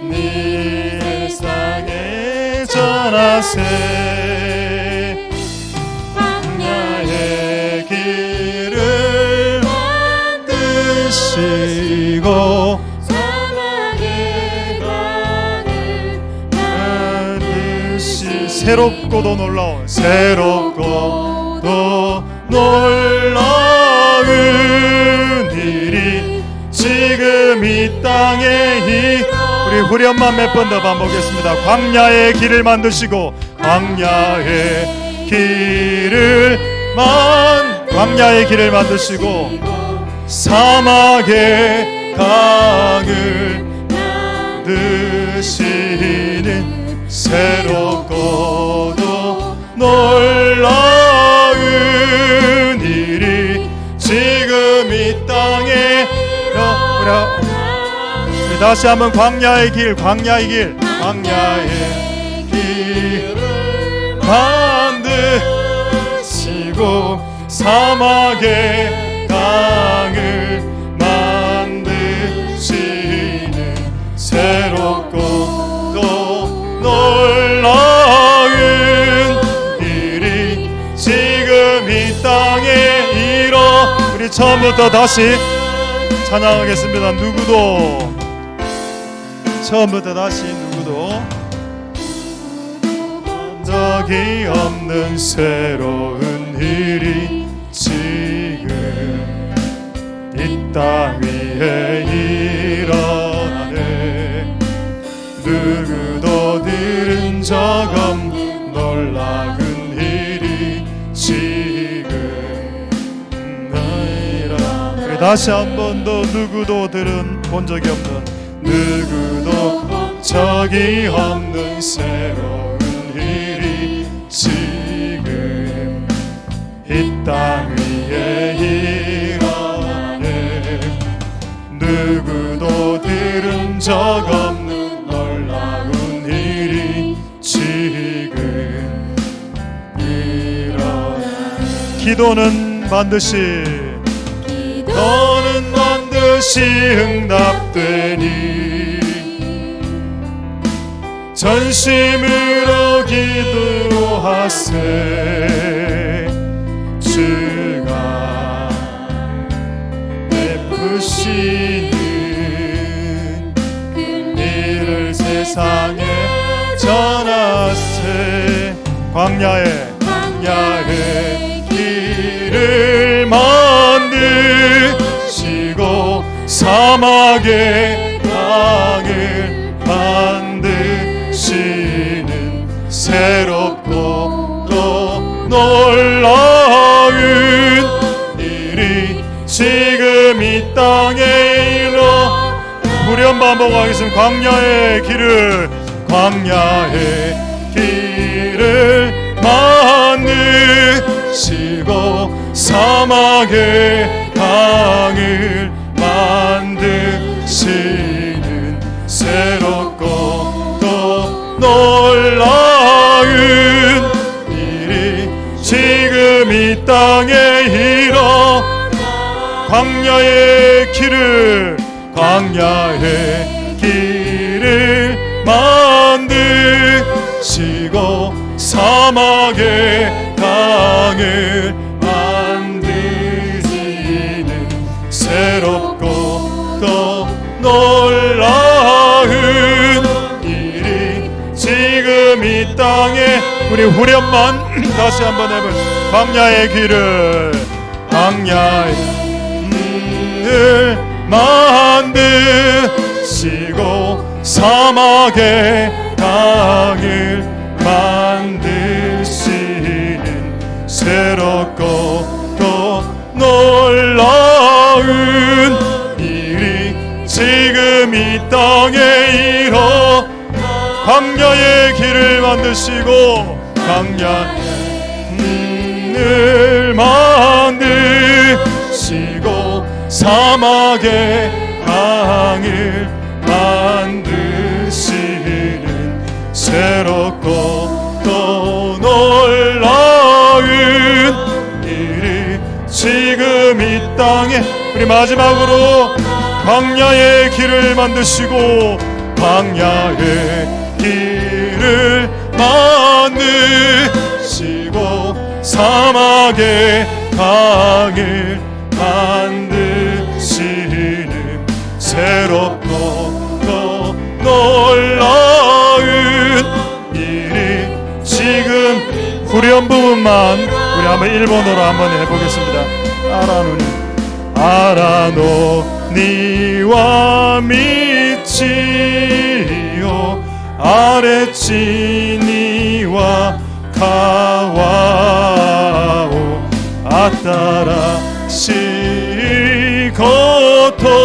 네 일상에 전하세. 광야의 길을 만드시고 사막의 강을 만드시. 새롭고도 놀라운 일이 지금 이 땅에 우리 후렴만 몇 번 더 반복했습니다. 광야의 길을 만드시고 광야의 길을 만드시고 사막의 강을 만드시는 새롭고도 놀라운 일이 지금 이 땅에 우리 다시 한번 광야의 길 만드시고 사막의 강을 만드시는 새롭고도 놀라운 일이 지금 이 땅에 우리 처음부터 다시 찬양하겠습니다. 누구도 처음부터 다시 누구도 적이 없는 새로운 일이 지금 이 땅 위에 일어나네. 누구 적 없는 놀라운 일이 지금 나이라. 그래, 다시 한 번 더. 누구도 본 적이 없는, 누구도 본 적이 없는 새로운 일이 지금 이 땅 위에 일어나네. 누구도 들은 적 없는 놀라운 일이 지금 일어나네. 기도는 반드시 응답되니 전심으로 기도하세. 주가 베푸시는 그 일을 세상에 전하세. 광야의 길을 만드시고 사막의 강을 만드시는 새롭고 또 놀라운 일이 지금 이 땅에 일어. 우리 한번 반복하겠습니다. 광야의 길을 만드시고 사막의 강을 만드시는 새롭고 또 놀라운 일이 지금 이 땅에 일어. 광야의 길을 만드시고 사막의 강을 만드시는 새롭고 또 놀라운 일이 지금 이 땅에. 우리 후렴만 다시 한번 해볼. 광야의 길을 만드시고 사막의 강을 만드시는 새롭고 또 놀라운 일이 지금 이 땅에 일어. 광야의 길을 만드시고 만드시고 사막의 강을 만드시는 새롭고 또 놀라운 일이 지금 이 땅에. 우리 마지막으로 광야의 길을 만드시고 사막의 강을 만드시는 새롭고 또 놀라운 일이 지금. 후렴 부분만 우리 한번 일본어로 한번 해보겠습니다. 아라노니와 미치요 아레치니와 가와오 아따라시 고토가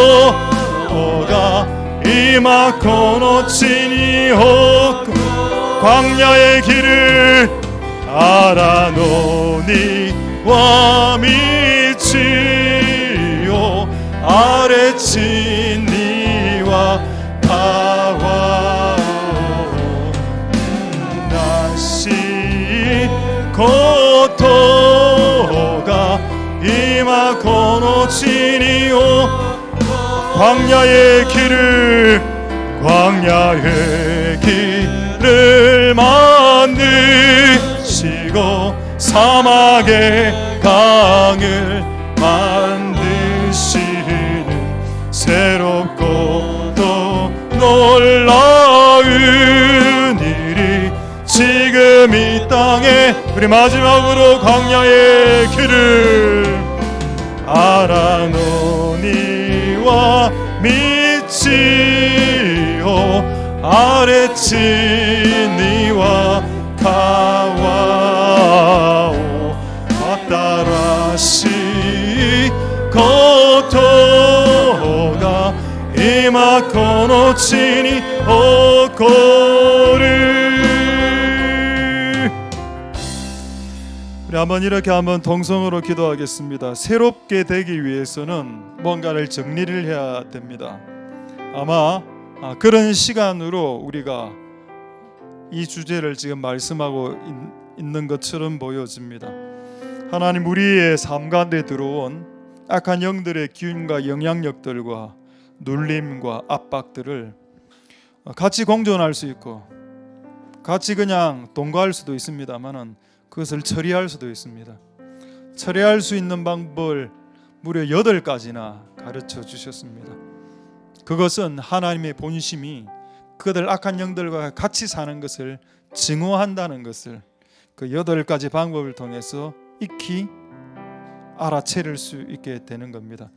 이마코노치니호. 광야의 길을 아라노니와 미치요 아레치니와 가와오 나시 고토가 이마코노치니요. 광야의 길을 만드시고 사막의 강을 만드시는 새롭고 또 놀라운 일이 지금 이 땅에. 우리 마지막으로 광야의 길을 아라노니와 미치요 아레치니와 막고놓치니 옥고를. 우리 한번 이렇게 한번 동성으로 기도하겠습니다. 새롭게 되기 위해서는 뭔가를 정리를 해야 됩니다. 아마 그런 시간으로 우리가 이 주제를 지금 말씀하고 있는 것처럼 보여집니다. 하나님, 우리의 삶 가운데 들어온 악한 영들의 기운과 영향력들과 눌림과 압박들을 같이 공존할 수 있고 같이 그냥 동거할 수도 있습니다만은 그것을 처리할 수도 있습니다. 처리할 수 있는 방법을 무려 8가지나 가르쳐 주셨습니다. 그것은 하나님의 본심이 그들 악한 영들과 같이 사는 것을 증오한다는 것을 그 8가지 방법을 통해서 익히 알아채릴 수 있게 되는 겁니다.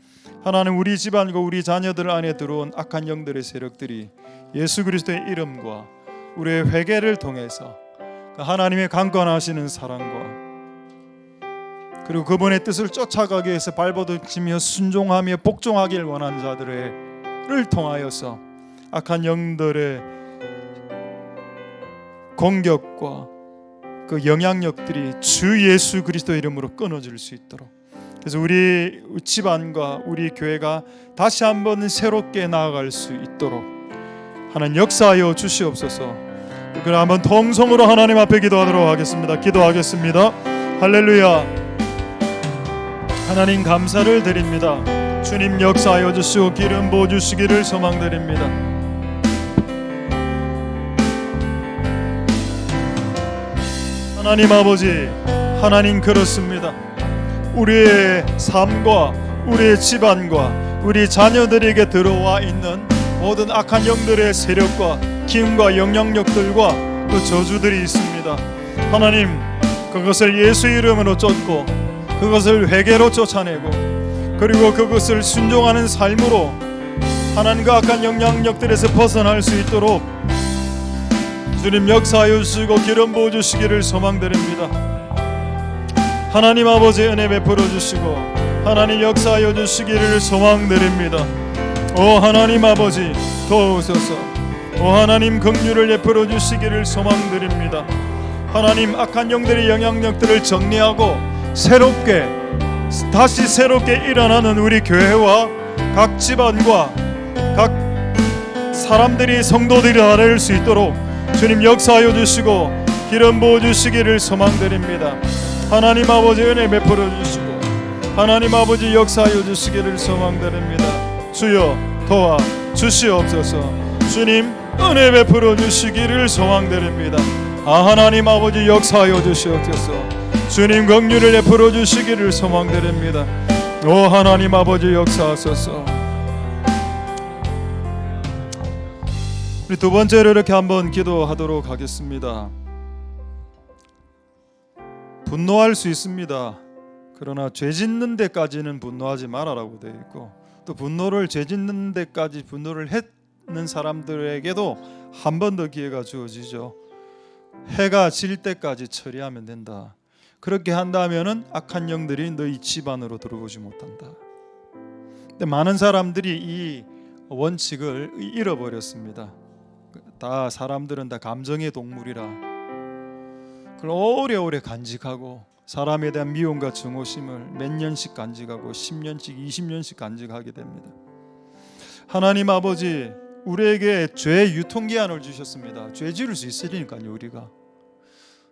하나님, 우리 집안과 우리 자녀들 안에 들어온 악한 영들의 세력들이 예수 그리스도의 이름과 우리의 회개를 통해서 하나님의 강권하시는 사랑과 그리고 그분의 뜻을 쫓아가기 위해서 발버둥치며 순종하며 복종하길 원하는 자들을 통하여서 악한 영들의 공격과 그 영향력들이 주 예수 그리스도 이름으로 끊어질 수 있도록, 그래서 우리 집안과 우리 교회가 다시 한번 새롭게 나아갈 수 있도록 하나님 역사하여 주시옵소서. 그럼 한번 통성으로 하나님 앞에 기도하도록 하겠습니다. 기도하겠습니다. 할렐루야. 하나님, 감사를 드립니다. 주님, 역사하여 주시고 기름 부어 주시기를 소망드립니다. 하나님 아버지, 하나님, 그렇습니다. 우리의 삶과 우리의 집안과 우리 자녀들에게 들어와 있는 모든 악한 영들의 세력과 기운과 영향력들과 그 저주들이 있습니다. 하나님, 그것을 예수 이름으로 쫓고 그것을 회개로 쫓아내고 그리고 그것을 순종하는 삶으로 하나님과 악한 영향력들에서 벗어날 수 있도록 주님 역사하여 주시고 기름 부어 주시기를 소망드립니다. 하나님 아버지, 은혜 베풀어 주시고 하나님 역사하여 주시기를 소망드립니다. 오 하나님 아버지, 도우소서. 오 하나님, 긍휼을 베풀어 주시기를 소망드립니다. 하나님, 악한 영들의 영향력들을 정리하고 다시 새롭게 일어나는 우리 교회와 각 집안과 각 사람들이, 성도들이 나를 수 있도록 주님 역사하여 주시고 기름 부어 주시기를 소망드립니다. 하나님 아버지, 은혜 베풀어 주시고 하나님 아버지 역사하여 주시기를 소망드립니다. 주여 도와 주시옵소서. 주님 은혜 베풀어 주시기를 소망드립니다. 하나님 아버지 역사하여 주시옵소서. 주님 긍휼을 베풀어 주시기를 소망드립니다. 오 하나님 아버지 역사하소서. 우리 두 번째로 이렇게 한번 기도하도록 하겠습니다. 분노할 수 있습니다. 그러나 죄 짓는 데까지는 분노하지 말아라고 되어 있고, 또 분노를 죄 짓는 데까지 분노를 했는 사람들에게도 한 번 더 기회가 주어지죠. 해가 질 때까지 처리하면 된다. 그렇게 한다면은 악한 영들이 너희 집안으로 들어오지 못한다. 근데 많은 사람들이 이 원칙을 잃어버렸습니다. 다 사람들은 다 감정의 동물이라 그걸 오래오래 간직하고 사람에 대한 미움과 증오심을 몇 년씩 간직하고 10년씩 20년씩 간직하게 됩니다. 하나님 아버지, 우리에게 죄의 유통기한을 주셨습니다. 죄 지을 수 있으니까요. 우리가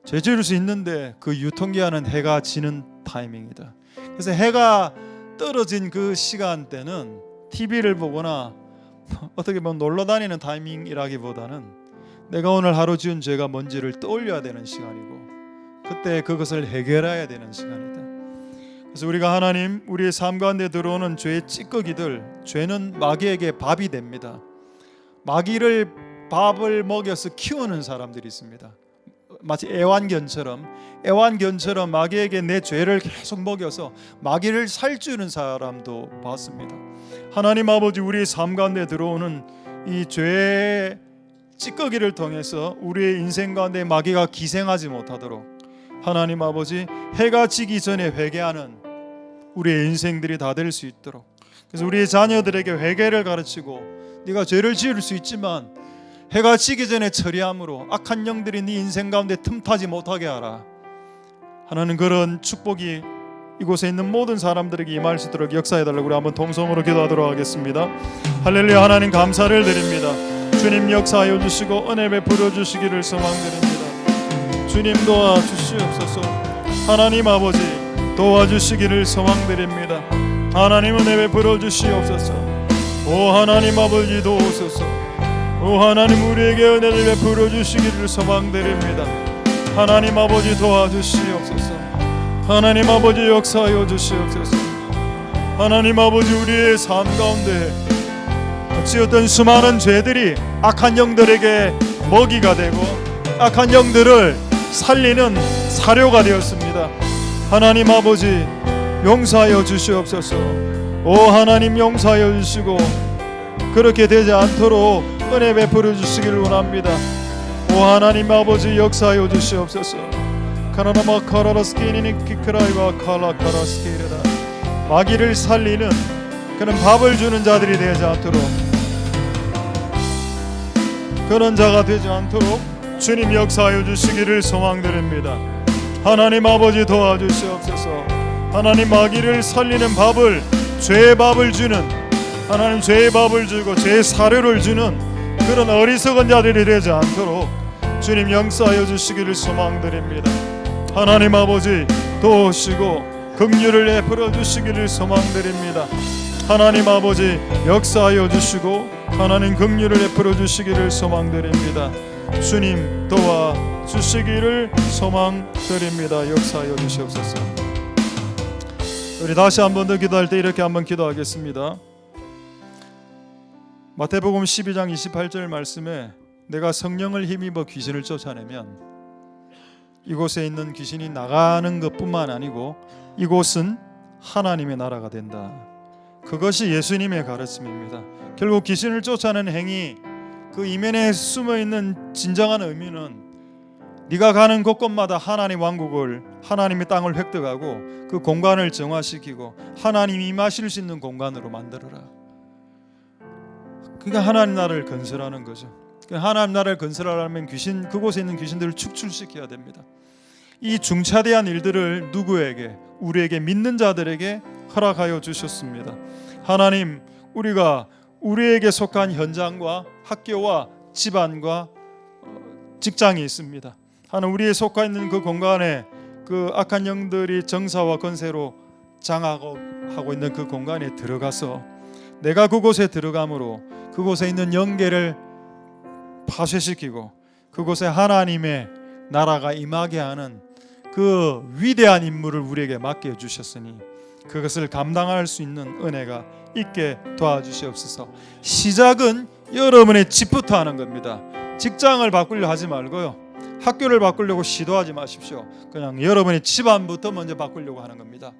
죄 지을 수 있는데 그 유통기한은 해가 지는 타이밍이다. 그래서 해가 떨어진 그 시간대는 TV를 보거나 어떻게 보면 놀러 다니는 타이밍이라기보다는 내가 오늘 하루 지은 죄가 뭔지를 떠올려야 되는 시간이고 그때 그것을 해결해야 되는 시간이다. 그래서 우리가 하나님, 우리의 삶 가운데 들어오는 죄의 찌꺼기들, 죄는 마귀에게 밥이 됩니다. 마귀를 밥을 먹여서 키우는 사람들이 있습니다. 마치 애완견처럼 마귀에게 내 죄를 계속 먹여서 마귀를 살찌우는 사람도 봤습니다. 하나님 아버지, 우리의 삶 가운데 들어오는 이 죄의 찌꺼기를 통해서 우리의 인생 가운데 마귀가 기생하지 못하도록 하나님 아버지, 해가 지기 전에 회개하는 우리의 인생들이 다 될 수 있도록, 그래서 우리의 자녀들에게 회개를 가르치고 네가 죄를 지을 수 있지만 해가 지기 전에 처리함으로 악한 영들이 네 인생 가운데 틈타지 못하게 하라. 하나님, 그런 축복이 이곳에 있는 모든 사람들에게 임할 수 있도록 역사해달라고 우리 한번 동성으로 기도하도록 하겠습니다. 할렐루야. 하나님 감사를 드립니다. 주님 역사하여 주시고 은혜 베풀어 주시기를 소망드립니다. 주님 도와주시옵소서. 하나님 아버지 도와주시기를 소망드립니다. 하나님 은혜 베풀어 주시옵소서. 오 하나님 아버지 도우소서. 오 하나님 우리에게 은혜를 베풀어 주시기를 소망드립니다. 하나님 아버지 도와주시옵소서. 하나님 아버지 역사하여 주시옵소서. 하나님 아버지 우리의 삶 가운데 어찌어떤 수많은 죄들이 악한 영들에게 먹이가 되고 악한 영들을 살리는 사료가 되었습니다. 하나님 아버지 용서하여 주시옵소서. 오 하나님 용서하여 주시고 그렇게 되지 않도록 은혜 베풀어 주시기를 원합니다. 오 하나님 아버지 역사하여 주시옵소서. 카라나마 카라라스키니니 키크라이와 칼라카라스키르다. 마귀를 살리는 그런 밥을 주는 자들이 되지 않도록, 그런 자가 되지 않도록 주님 역사하여 주시기를 소망드립니다. 하나님 아버지 도와주시옵소서. 하나님 마귀를 살리는 밥을, 죄의 밥을 주는, 하나님 죄의 밥을 주고 죄의 사료를 주는 그런 어리석은 자들이 되지 않도록 주님 역사하여 주시기를 소망드립니다. 하나님 아버지 도우시고 긍휼을 베풀어 주시기를 소망드립니다. 하나님 아버지 역사하여 주시고 하나님 긍휼을 베풀어 주시기를 소망드립니다. 주님 도와 주시기를 소망드립니다. 역사하여 주시옵소서. 우리 다시 한 번 더 기도할 때 이렇게 한번 기도하겠습니다. 마태복음 12장 28절 말씀에 내가 성령을 힘입어 귀신을 쫓아내면 이곳에 있는 귀신이 나가는 것뿐만 아니고 이곳은 하나님의 나라가 된다. 그것이 예수님의 가르침입니다. 결국 귀신을 쫓아내는 행위, 그 이면에 숨어있는 진정한 의미는 네가 가는 곳곳마다 하나님 왕국을, 하나님의 땅을 획득하고 그 공간을 정화시키고 하나님이 임하실 수 있는 공간으로 만들어라. 그게 하나님 나라를 건설하는 거죠. 하나님 나라를 건설하려면 귀신, 그곳에 있는 귀신들을 축출시켜야 됩니다. 이 중차대한 일들을 누구에게? 우리에게, 믿는 자들에게 허락하여 주셨습니다. 하나님, 우리가 우리에게 속한 현장과 학교와 집안과 직장이 있습니다. 하나님, 우리에 속해 있는 그 공간에 그 악한 영들이 정사와 권세로 장악하고 있는 그 공간에 들어가서 내가 그곳에 들어감으로 그곳에 있는 영계를 파쇄시키고 그곳에 하나님의 나라가 임하게 하는 그 위대한 임무를 우리에게 맡겨 주셨으니 그것을 감당할 수 있는 은혜가 있게 도와주시옵소서. 시작은 여러분의 집부터 하는 겁니다. 직장을 바꾸려 하지 말고요, 학교를 바꾸려고 시도하지 마십시오. 그냥 여러분의 집안부터 먼저 바꾸려고 하는 겁니다.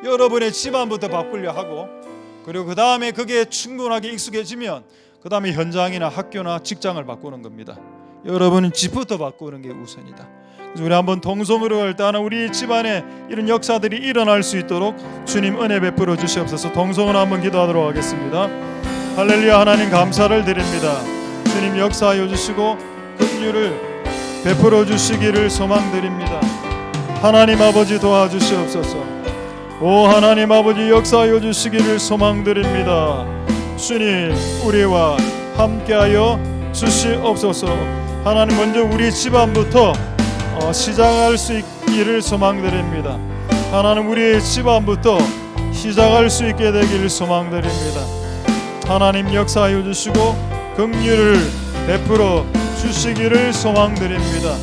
여러분의 집안부터 바꾸려 하고, 그리고 그 다음에 그게 충분하게 익숙해지면 그 다음에 현장이나 학교나 직장을 바꾸는 겁니다. 여러분은 집부터 바꾸는 게 우선이다. 그래서 우리 한번 동성으로 할 때 하나 우리 집안에 이런 역사들이 일어날 수 있도록 주님 은혜 베풀어 주시옵소서. 동성으로 한번 기도하도록 하겠습니다. 할렐루야. 하나님 감사를 드립니다. 주님 역사하여 주시고 긍휼을 베풀어 주시기를 소망드립니다. 하나님 아버지 도와주시옵소서. 오 하나님 아버지 역사하여 주시기를 소망드립니다. 주님 우리와 함께하여 주시옵소서. 하나님 먼저 우리 집안부터 시작할 수 있기를 소망드립니다. 하나님 우리의 집안부터 시작할 수 있게 되기를 소망드립니다. 하나님 역사하여 주시고 긍휼을 베풀어 주시기를 소망드립니다.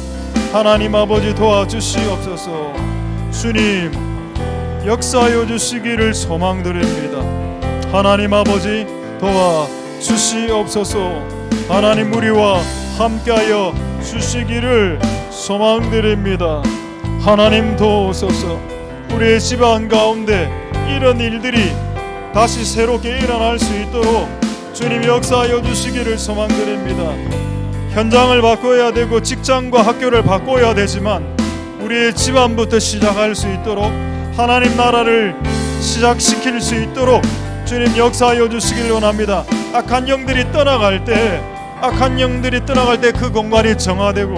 하나님 아버지 도와주시옵소서. 주님 역사하여 주시기를 소망드립니다. 하나님 아버지 도와주시옵소서. 하나님 우리와 함께하여 주시기를 소망드립니다. 하나님 도우소서. 우리의 집안 가운데 이런 일들이 다시 새롭게 일어날 수 있도록 주님 역사하여 주시기를 소망드립니다. 현장을 바꿔야 되고 직장과 학교를 바꿔야 되지만 우리의 집안부터 시작할 수 있도록, 하나님 나라를 시작시킬 수 있도록 주님 역사하여 주시기를 원합니다. 악한 영들이 떠나갈 때 그 공간이 정화되고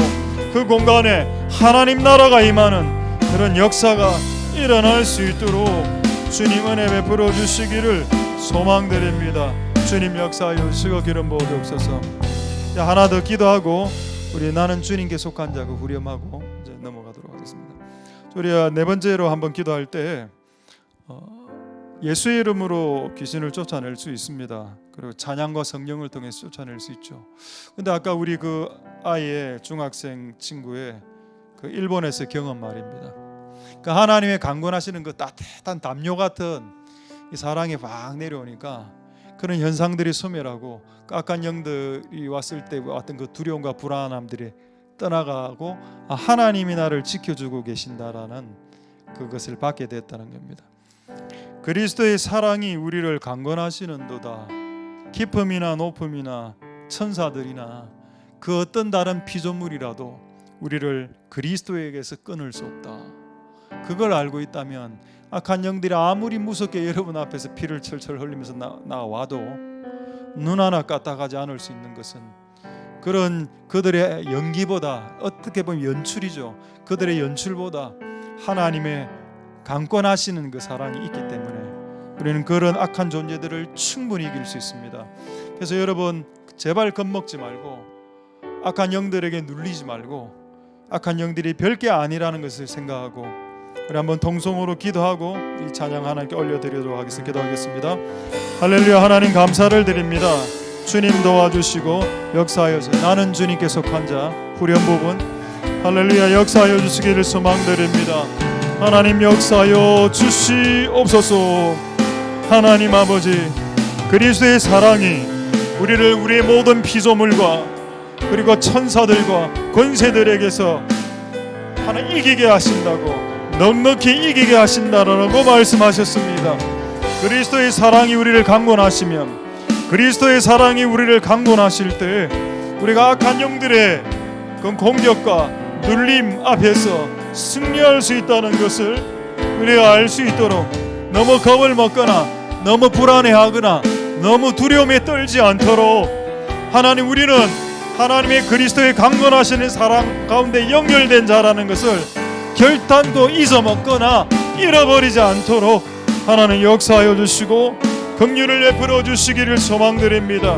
그 공간에 하나님 나라가 임하는 그런 역사가 일어날 수 있도록 주님 은혜 베풀어 주시기를 소망드립니다. 주님 역사하여 주시고 기름 부어 주옵소서. 하나 더 기도하고 우리 나는 주님께 속한 자고 후렴하고 이제 넘어가도록 하겠습니다. 우리가 네 번째로 한번 기도할 때 예수의 이름으로 귀신을 쫓아낼 수 있습니다. 그리고 찬양과 성령을 통해서 쫓아낼 수 있죠. 근데 아까 우리 그 아이의 중학생 친구의 그 일본에서 경험 말입니다. 그 하나님의 강권하시는 그 따뜻한 담요 같은 이 사랑이 막 내려오니까 그런 현상들이 소멸하고 그 악한 영들이 왔을 때 왔던 그 두려움과 불안함들이 떠나가고 하나님이 나를 지켜주고 계신다라는 그것을 받게 됐다는 겁니다. 그리스도의 사랑이 우리를 강권하시는도다. 깊음이나 높음이나 천사들이나 그 어떤 다른 피조물이라도 우리를 그리스도에게서 끊을 수 없다. 그걸 알고 있다면 악한 영들이 아무리 무섭게 여러분 앞에서 피를 철철 흘리면서 나와도 눈 하나 까딱하지 않을 수 있는 것은 그런 그들의 연기보다, 어떻게 보면 연출이죠. 그들의 연출보다 하나님의 강권하시는 그 사랑이 있기 때문에 우리는 그런 악한 존재들을 충분히 이길 수 있습니다. 그래서 여러분 제발 겁먹지 말고 악한 영들에게 눌리지 말고 악한 영들이 별게 아니라는 것을 생각하고 우리 한번 통성으로 기도하고 이 찬양 하나님께 올려드리도록 하겠습니다. 기도하겠습니다. 할렐루야. 하나님 감사를 드립니다. 주님 도와주시고 역사하여서 나는 주님께 속한 자 후렴 부분 할렐루야 역사하여 주시기를 소망드립니다. 하나님 역사하여 주시옵소서. 하나님 아버지 그리스도의 사랑이 우리를 우리의 모든 피조물과 그리고 천사들과 권세들에게서 하나 이기게 하신다고 넉넉히 이기게 하신다라고 말씀하셨습니다. 그리스도의 사랑이 우리를 강권하시면 그리스도의 사랑이 우리를 강권하실 때 우리가 악한 영들의 그 공격과 눌림 앞에서 승리할 수 있다는 것을 우리가 알 수 있도록 너무 겁을 먹거나 너무 불안해하거나 너무 두려움에 떨지 않도록 하나님 우리는 하나님의 그리스도의 강권하시는 사랑 가운데 연결된 자라는 것을 결단코 잊어먹거나 잃어버리지 않도록 하나님 역사하여 주시고 긍휼을 베풀어 주시기를 소망드립니다.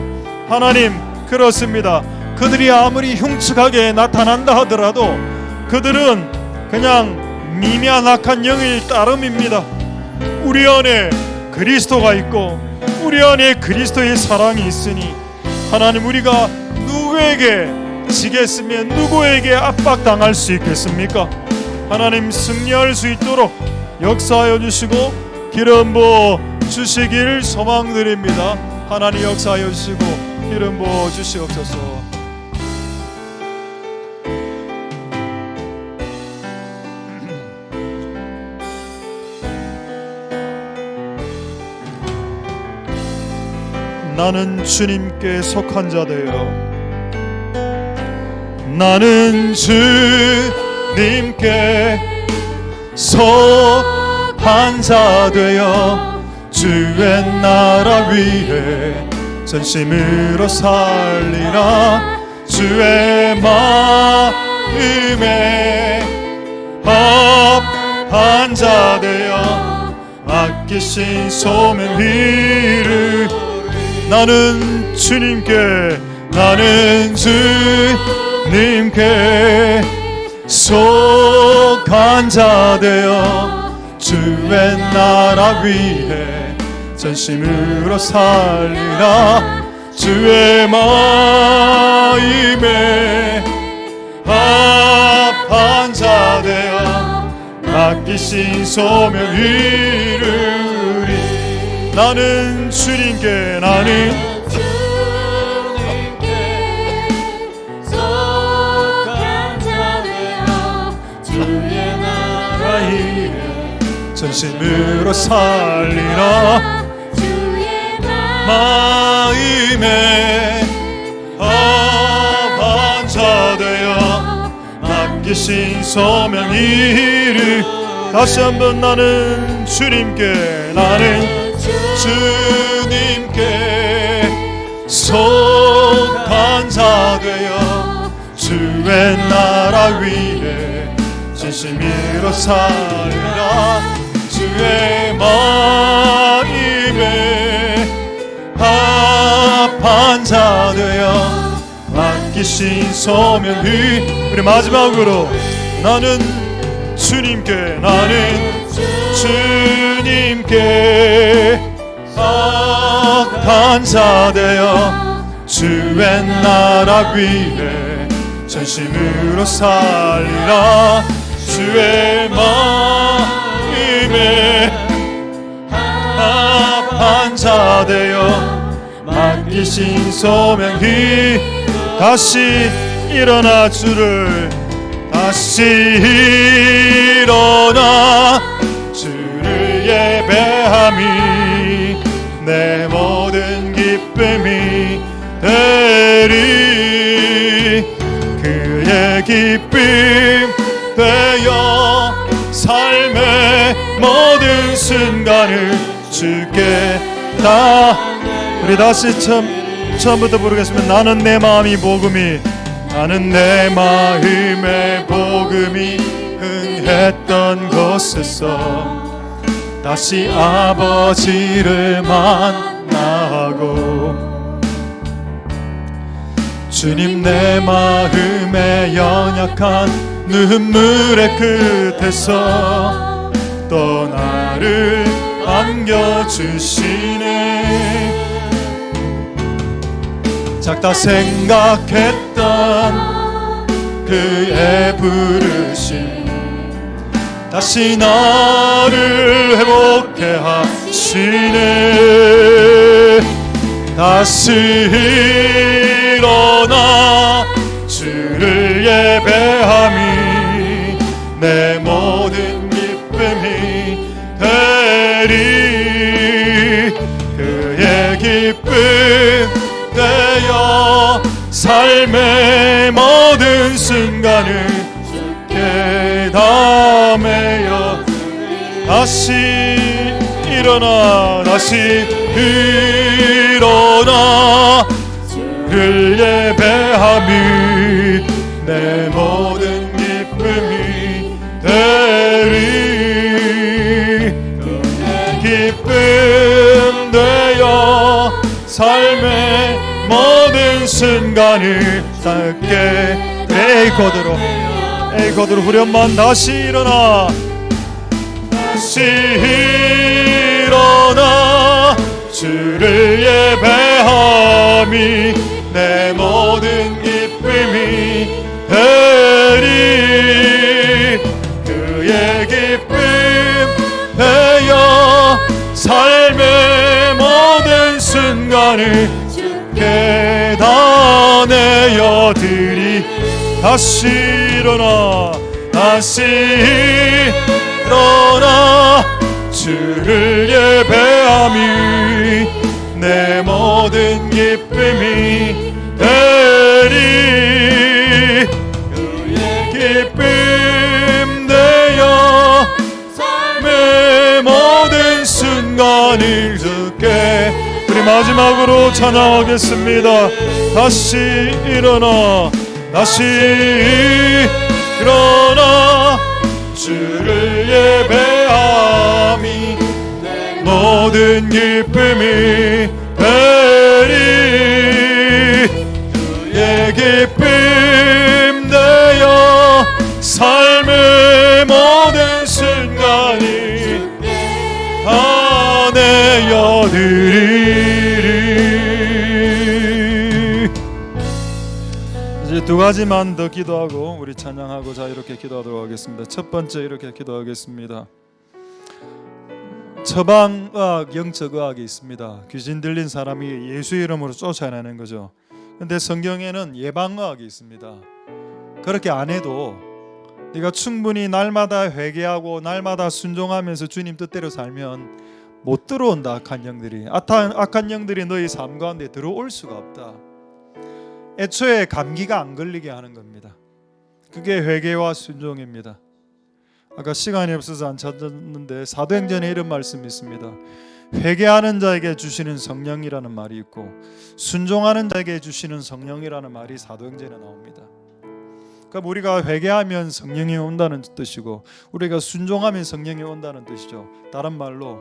하나님 그렇습니다. 그들이 아무리 흉측하게 나타난다 하더라도 그들은 그냥 미미한 악한 영일 따름입니다. 우리 안에 그리스도가 있고 우리 안에 그리스도의 사랑이 있으니 하나님 우리가 누구에게 지겠으면 누구에게 압박당할 수 있겠습니까? 하나님 승리할 수 있도록 역사하여 주시고 기름 부어 주시기를 소망드립니다. 하나님 역사하여 주시고 기름 부어 주시옵소서. 나는 주님께 속한 자 되어 나는 주님께 속한 자 되어 주의 나라 위해 전심으로 살리라. 주의 마음에 합한 자 되어 아끼신 소명 이루 나는 주님께 속한 자 되어 주의 나라 위해 전심으로 살리라. 주의 마음에 합한 자 되어 아끼신 소명 이루리. 나는 주님께 속한 자 되어 주의 나라에 전심으로 살리라. 주의 마음에 합한 자 되어 맡기신 소명 이루. 다시 한번 나는 주님께 주의 나라 위에 진심으로 살라. 주의 마음에 합한 자 되어 맡기신 소명이. 우리 마지막으로 나는 주님께 합한 자 되어 주의 나라 위에 전심으로 살리라. 주의 마음에 합한 자 되어 맡기신 소명이. 다시 일어나 주를 다시 일어나 주를 예배함이 내 모든 기쁨이 되리. 그의 기쁨 되어 삶의 모든 순간을 주께 다. 우리 다시 처음부터 부르겠습니다. 나는 내 마음이 복음이, 나는 내 마음의 복음이 흥했던 곳에서 다시 아버지를 만나고 주님 내 마음의 연약한 눈물의 끝에서 또 나를 안겨주시네. 작다 생각했던 그의 부르심 다시 나를 회복해 하시네. 다시 일어나 주를 예배함이 내 모든 기쁨이 되리. 그의 기쁨 되어 삶의 모든 순간을 주께 다 매여 다시 일어나 주를 예배함이 내 모든 기쁨이 되리. 기쁨 되어 삶의 모든 순간을 짧게 에이코드로 후렴만 다시 일어나 주를 예배함이 내 모든 기쁨이 되리. 그의 기쁨 되어 삶의 모든 순간을 주께 다 내어드리. 다시 일어나 주를 예배함이 내 모든 기쁨이 되리. 그의 기쁨 되어 삶의 모든 순간을 주께. 우리 마지막으로 찬양하겠습니다. 다시 일어나 주를 예배함이 내 모든 기쁨이 되리. 그의 기쁨 되어 삶의 모든 순간이 다 내어드리리. 이제 두 가지만 더 기도하고 우리 찬양하고 자 이렇게 기도하도록 하겠습니다. 첫 번째 이렇게 기도하겠습니다. 처방의학, 영적의학이 있습니다. 귀신 들린 사람이 예수 이름으로 쫓아내는 거죠. 근데 성경에는 예방의학이 있습니다. 그렇게 안 해도 네가 충분히 날마다 회개하고 날마다 순종하면서 주님 뜻대로 살면 못 들어온다. 악한 영들이 너희 삶 가운데 들어올 수가 없다. 애초에 감기가 안 걸리게 하는 겁니다. 그게 회개와 순종입니다. 아까 시간이 없어서 안 찾았는데 사도행전에 이런 말씀이 있습니다. 회개하는 자에게 주시는 성령이라는 말이 있고 순종하는 자에게 주시는 성령이라는 말이 사도행전에 나옵니다. 그러니까 우리가 회개하면 성령이 온다는 뜻이고 우리가 순종하면 성령이 온다는 뜻이죠. 다른 말로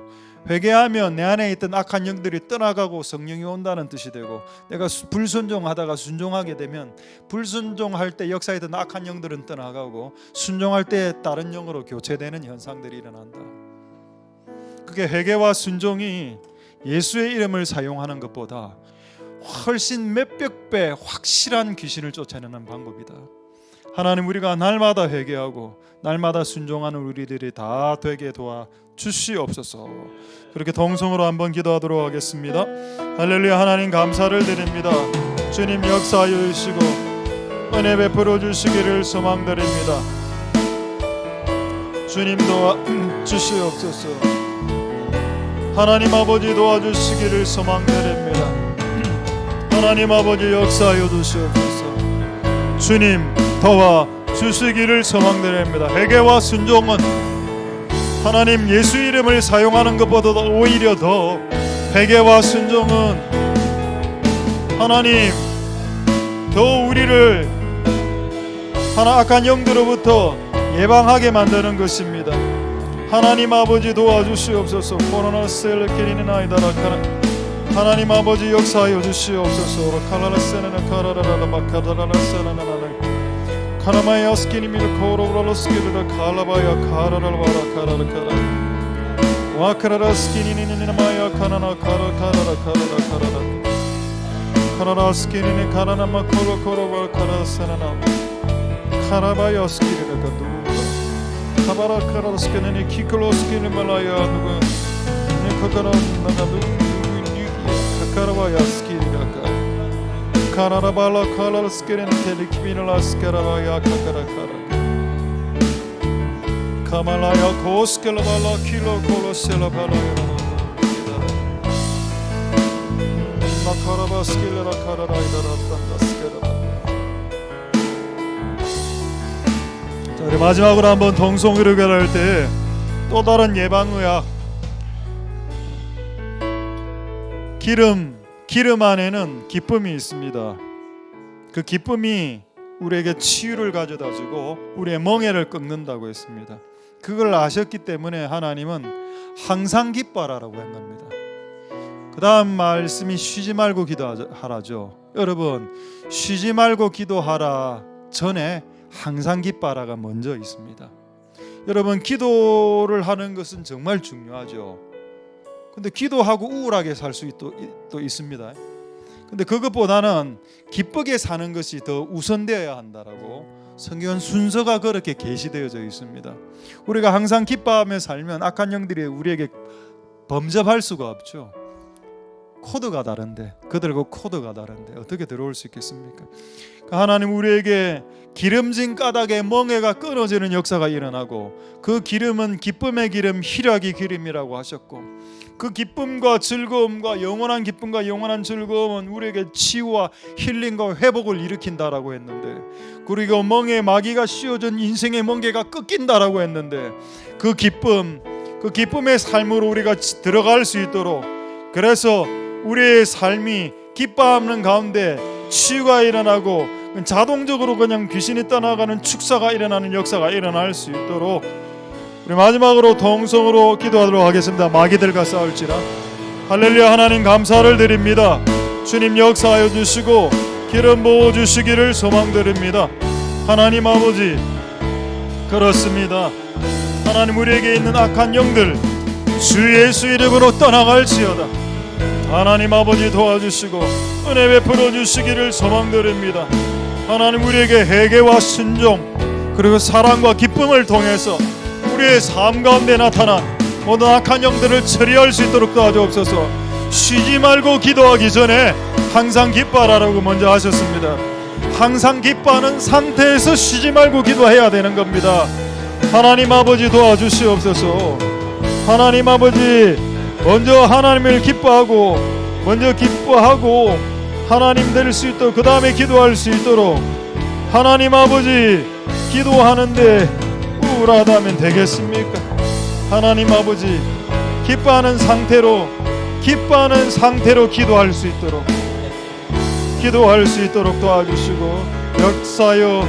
회개하면 내 안에 있던 악한 영들이 떠나가고 성령이 온다는 뜻이 되고, 내가 불순종하다가 순종하게 되면 불순종할 때 역사했던 악한 영들은 떠나가고 순종할 때 다른 영으로 교체되는 현상들이 일어난다. 그게 회개와 순종이 예수의 이름을 사용하는 것보다 훨씬 몇백 배 확실한 귀신을 쫓아내는 방법이다. 하나님, 우리가 날마다 회개하고 날마다 순종하는 우리들이 다 되게 도와 주시옵소서. 그렇게 동성으로 한번 기도하도록 하겠습니다. 할렐루야. 하나님 감사를 드립니다. 주님 역사하여 주시고 은혜 베풀어 주시기를 소망드립니다. 주님 도와 주시옵소서. 하나님 아버지 도와주시기를 소망드립니다. 하나님 아버지 역사하여 주시옵소서. 주님 도와 주시기를 소망드립니다. 회개와 순종은 하나님 예수 이름을 사용하는 것보다도 오히려 더 회개와 순종은 하나님 더 우리를 악한 영들로부터 예방하게 만드는 것입니다. 하나님 아버지 도와주시옵소서. 코로나 셀레키리는 아이다라카라. 하나님 아버지 역사하여 주시옵소서. 카라라세나나 카라라라 마카다라라세나나나 카나마야 스키니미르 코로브라로 스키르라 칼라바야 카라라바라 카라라카라 와카라라 스키니니니마야 카나나 카라카라라 카라라카라라 카라라 스키니니 카나나마 코로코로바 카라세나나 카라바야 스키르라 카두라 카바라 카라라 스키니니 키클로 스키니말라야 누구 니카카라 나나두 카카라바야 스키르라카 카라라발라 카라스케렌 텔리키미라스케라바야 카카라카라 카말라야 코스켈라발라 킬로 콜로셀라발라야 나카라바스킬라 카라라이다라탄다스케라바. 자, 우리 마지막으로 한번 동성으로 결할 때 또 다른 예방의학, 기름 안에는 기쁨이 있습니다. 그 기쁨이 우리에게 치유를 가져다 주고 우리의 멍에를 꺾는다고 했습니다. 그걸 아셨기 때문에 하나님은 항상 기뻐하라고 한 겁니다. 그 다음 말씀이 쉬지 말고 기도하라죠. 여러분, 쉬지 말고 기도하라 전에 항상 기뻐하라가 먼저 있습니다. 여러분, 기도를 하는 것은 정말 중요하죠. 근데 기도하고 우울하게 살 수 또 있습니다. 근데 그것보다는 기쁘게 사는 것이 더 우선되어야 한다라고 성경 순서가 그렇게 계시되어져 있습니다. 우리가 항상 기뻐하며 살면 악한 영들이 우리에게 범접할 수가 없죠. 코드가 다른데, 그들과 코드가 다른데 어떻게 들어올 수 있겠습니까? 하나님 우리에게 기름진 까닭에 멍에가 끊어지는 역사가 일어나고, 그 기름은 기쁨의 기름, 희락의 기름이라고 하셨고, 그 기쁨과 즐거움과 영원한 기쁨과 영원한 즐거움은 우리에게 치유와 힐링과 회복을 일으킨다라고 했는데, 그리고 멍에 마귀가 씌워준 인생의 멍게가 꺾인다라고 했는데, 그 기쁨, 그 기쁨의 삶으로 우리가 들어갈 수 있도록, 그래서 우리의 삶이 기뻐하는 가운데 치유가 일어나고 자동적으로 그냥 귀신이 떠나가는 축사가 일어나는 역사가 일어날 수 있도록 우리 마지막으로 동성으로 기도하도록 하겠습니다. 마귀들과 싸울지라. 할렐루야. 하나님 감사를 드립니다. 주님 역사하여 주시고 기름 부어 주시기를 소망드립니다. 하나님 아버지, 그렇습니다. 하나님 우리에게 있는 악한 영들 주 예수 이름으로 떠나갈지어다. 하나님 아버지 도와주시고 은혜 베풀어 주시기를 소망드립니다. 하나님 우리에게 회개와 순종 그리고 사랑과 기쁨을 통해서 우리의 삶 가운데 나타난 모든 악한 영들을 처리할 수 있도록 도와주옵소서. 쉬지 말고 기도하기 전에 항상 기뻐하라고 먼저 하셨습니다. 항상 기뻐하는 상태에서 쉬지 말고 기도해야 되는 겁니다. 하나님 아버지 도와주시옵소서. 하나님 아버지, 먼저 하나님을 기뻐하고 하나님 될 수 있도록, 그 다음에 기도할 수 있도록, 하나님 아버지 기도하는데 우울하다면 되겠습니까? 하나님 아버지 기뻐하는 상태로 기도할 수 있도록 도와주시고 역사여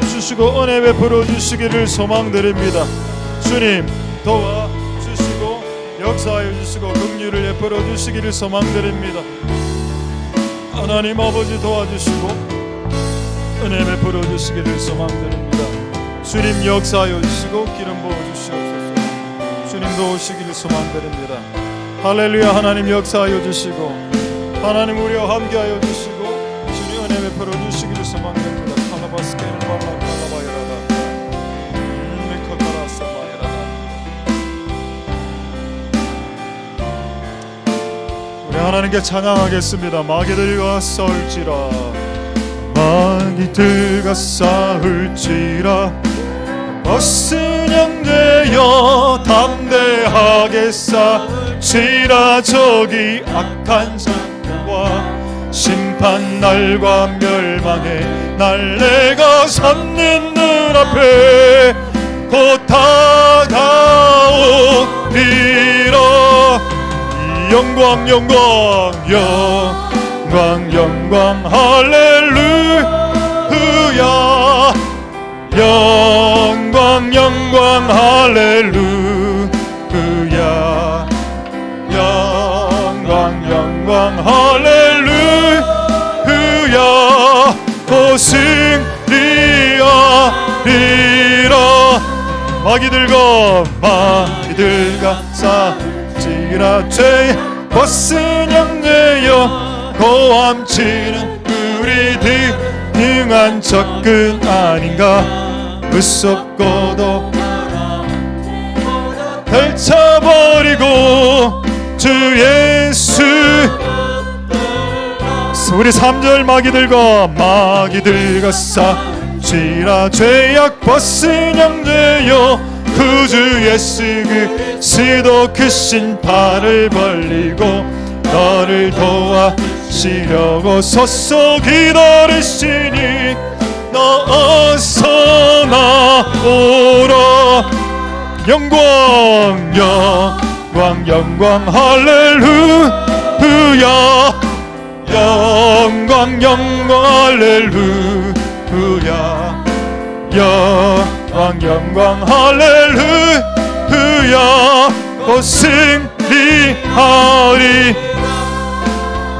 주시고 은혜 베풀어 주시기를 소망드립니다. 주님 도와주시고 역사하여 주시고 긍휼을 베풀어 주시기를 소망드립니다. 하나님 아버지 도와주시고 은혜 베풀어 주시기를 소망드립니다. 주님 역사하여 주시고 기름 부어 주시옵소서. 주님 도우시기를 소망드립니다. 할렐루야. 하나님 역사하여 주시고 하나님 우리와 함께하여 주시고 주님 은혜 베풀어 주시기를 소망드립니다. 칼라바스케는 발라발라바이라다 메카카라사바이라다. 우리 하나님께 찬양하겠습니다. 마귀들과 싸울지라 마귀들과 싸울지라 벗은 형제여 담대하게 싸울지라. 저기 악한 자와 심판날과 멸망의 날 내가 삼는 눈앞에 곧 다가오리라. 영광 영광 영광 영광 할렐루야. 영광 영광 할렐루야. 영광 영광 할렐루야. 곧 승리하리라. 마귀들과 싸울지라 죄 벗은 형제여 고함치는 우리들 능한 접근 아닌가. 무섭고도 펼쳐버리고 주 예수. 우리 3절 마귀들과 싸울지라 죄악 벗은 형제여 구주 예수 그리스도 크신 팔을 벌리고 너를 도와주시려고 서서 기다리시니 너 어서 나오라. 영광 영광 영광 할렐루야. 영광 영광 할렐루야. 영광 영광 할렐루야. 곧 승리하리.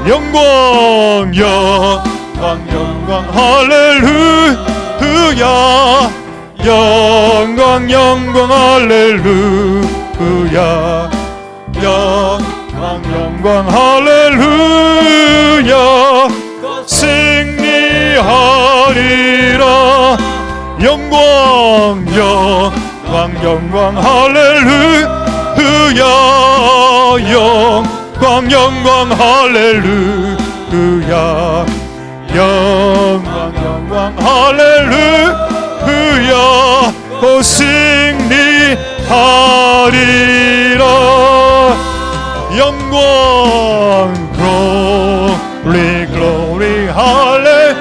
영광 영광 영광 할렐루야. 영광 영광 할렐루야. 영광 영광 할렐루야. 승리하리라. 영광 영광 영광 할렐루야. 영광 영광 할렐루야. 영광 영광 할렐루야. 곧 승리하리라. 영광 glory glory 할렐루야.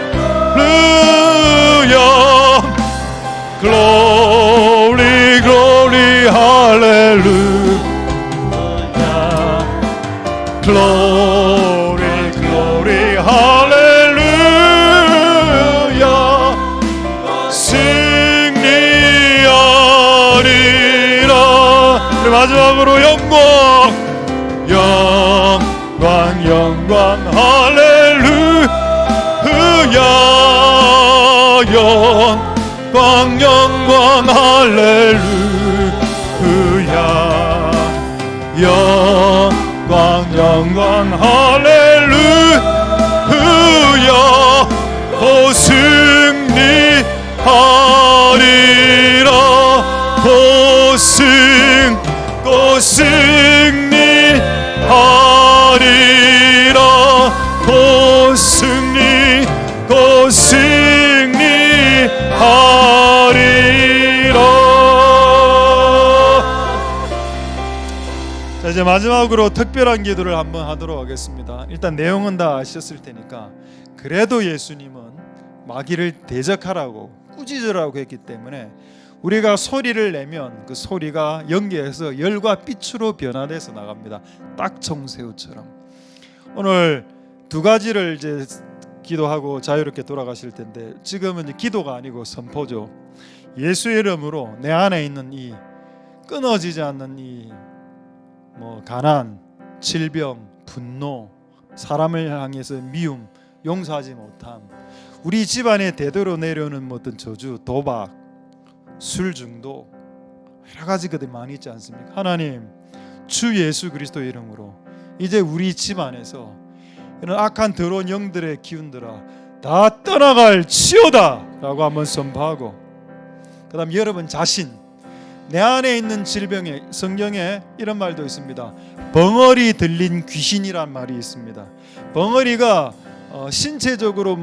glory glory 할렐루야. glory glory 할렐루야. 승리하리라. 우리 마지막으로 영광 영광 영광 할렐루야. 영광 영광 할렐루야. 영광 영광 할렐루야. 곧 승리하리라. 곧 승리하리라. 곧 승리하리라. 자, 이제 마지막으로 특별한 기도를 한번 하도록 하겠습니다. 일단 내용은 다 아셨을 테니까, 그래도 예수님은 마귀를 대적하라고 꾸짖으라고 했기 때문에 우리가 소리를 내면 그 소리가 연기해서 열과 빛으로 변화돼서 나갑니다. 딱 정새우처럼. 오늘 두 가지를 이제 기도하고 자유롭게 돌아가실 텐데 지금은 이제 기도가 아니고 선포죠. 예수의 이름으로 내 안에 있는 이 끊어지지 않는 이 가난, 질병, 분노, 사람을 향해서 미움, 용서하지 못함, 우리 집안에 대대로 내려오는 어떤 저주, 도박, 술 중독, 여러 가지 것들이 많이 있지 않습니까? 하나님, 주 예수 그리스도의 이름으로 이제 우리 집안에서 이런 악한 더러운 영들의 기운들아 다 떠나갈 치요다 라고 한번 선포하고, 그 다음 여러분 자신, 내 안에 있는 질병에 성경에 이런 말도 있습니다. 벙어리 들린 귀신이란 말이 있습니다. 벙어리가 신체적으로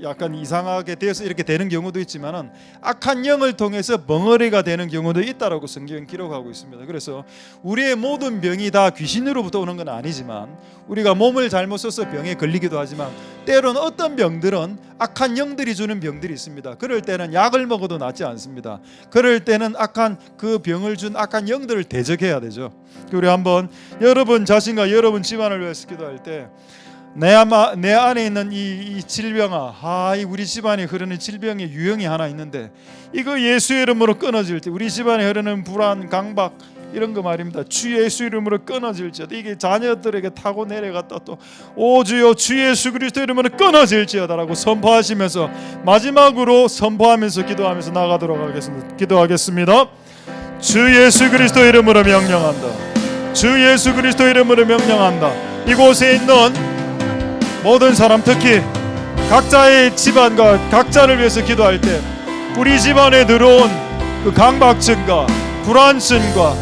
약간 이상하게 되어서 이렇게 되는 경우도 있지만은 악한 영을 통해서 벙어리가 되는 경우도 있다라고 성경은 기록하고 있습니다. 그래서 우리의 모든 병이 다 귀신으로부터 오는 건 아니지만, 우리가 몸을 잘못 써서 병에 걸리기도 하지만 때로는 어떤 병들은 악한 영들이 주는 병들이 있습니다. 그럴 때는 약을 먹어도 낫지 않습니다. 그럴 때는 악한 그 병을 준 악한 영들을 대적해야 되죠. 우리 한번 여러분 자신과 여러분 집안을 위해서 기도할 때, 내 안에 있는 이 질병아, 우리 집안에 흐르는 질병의 유형이 하나 있는데 이거 예수의 이름으로 끊어질 때, 우리 집안에 흐르는 불안, 강박 이런 거 말입니다. 주 예수 이름으로 끊어질지어다. 이게 자녀들에게 타고 내려갔다 또 오 주여 주 예수 그리스도 이름으로 끊어질지어다라고 선포하시면서 마지막으로 선포하면서 기도하면서 나가도록 하겠습니다. 기도하겠습니다. 주 예수 그리스도 이름으로 명령한다. 주 예수 그리스도 이름으로 명령한다. 이곳에 있는 모든 사람, 특히 각자의 집안과 각자를 위해서 기도할 때 우리 집안에 들어온 그 강박증과 불안증과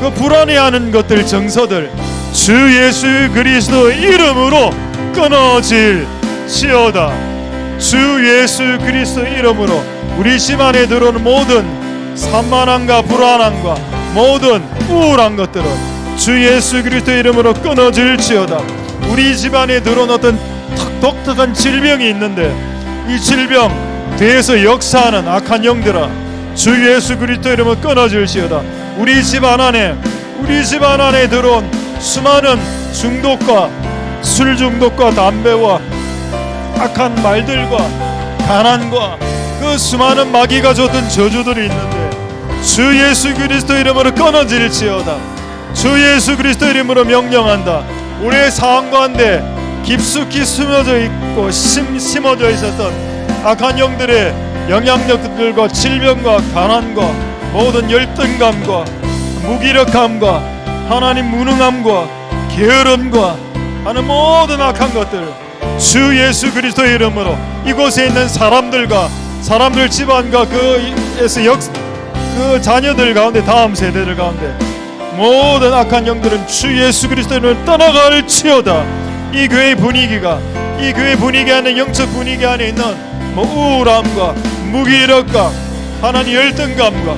그 불안해하는 것들, 정서들 주 예수 그리스도 이름으로 끊어질지어다. 주 예수 그리스도 이름으로 우리 집안에 들어오는 모든 산만함과 불안함과 모든 우울한 것들은 주 예수 그리스도 이름으로 끊어질지어다. 우리 집안에 들어온 어떤 독특한 질병이 있는데 이 질병 뒤에서 역사하는 악한 영들아 주 예수 그리스도 이름으로 끊어질지어다. 우리 집안 안에 들어온 수많은 중독과 술 중독과 담배와 악한 말들과 가난과 그 수많은 마귀가 줬던 저주들이 있는데 주 예수 그리스도 이름으로 끊어질지어다. 주 예수 그리스도 이름으로 명령한다. 우리의 상황 가운데 깊숙이 숨어져 있고 심어져 있었던 악한 영들의 영향력들과 질병과 가난과 모든 열등감과 무기력함과 하나님 무능함과 게으름과 하는 모든 악한 것들 주 예수 그리스도의 이름으로 이곳에 있는 사람들 집안과 그 자녀들 가운데, 다음 세대들 가운데 모든 악한 영들은 주 예수 그리스도를 떠나갈지어다. 이 교회 분위기 안에, 영적 분위기 안에 있는 우울함과 무기력감, 하나님 열등감과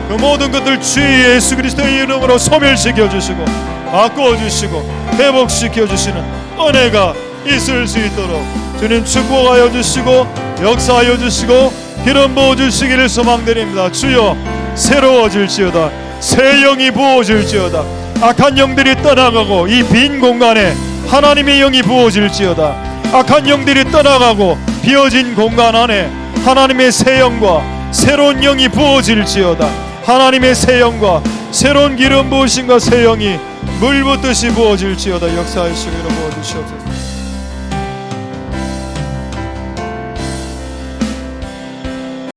그 모든 것들 주 예수 그리스도의 이름으로 소멸시켜 주시고 바꾸어 주시고 회복시켜 주시는 은혜가 있을 수 있도록 주님 축복하여 주시고 역사하여 주시고 기름 부어 주시기를 소망드립니다. 주여 새로워질지어다. 새 영이 부어질지어다. 악한 영들이 떠나가고 이 빈 공간에 하나님의 영이 부어질지어다. 악한 영들이 떠나가고 비어진 공간 안에 하나님의 새 영과 새로운 영이 부어질지어다. 하나님의 새 영과 새로운 기름 부으심과 새 영이 물 붓듯이 부어질지어다. 역사하시기로 부어주시옵소서.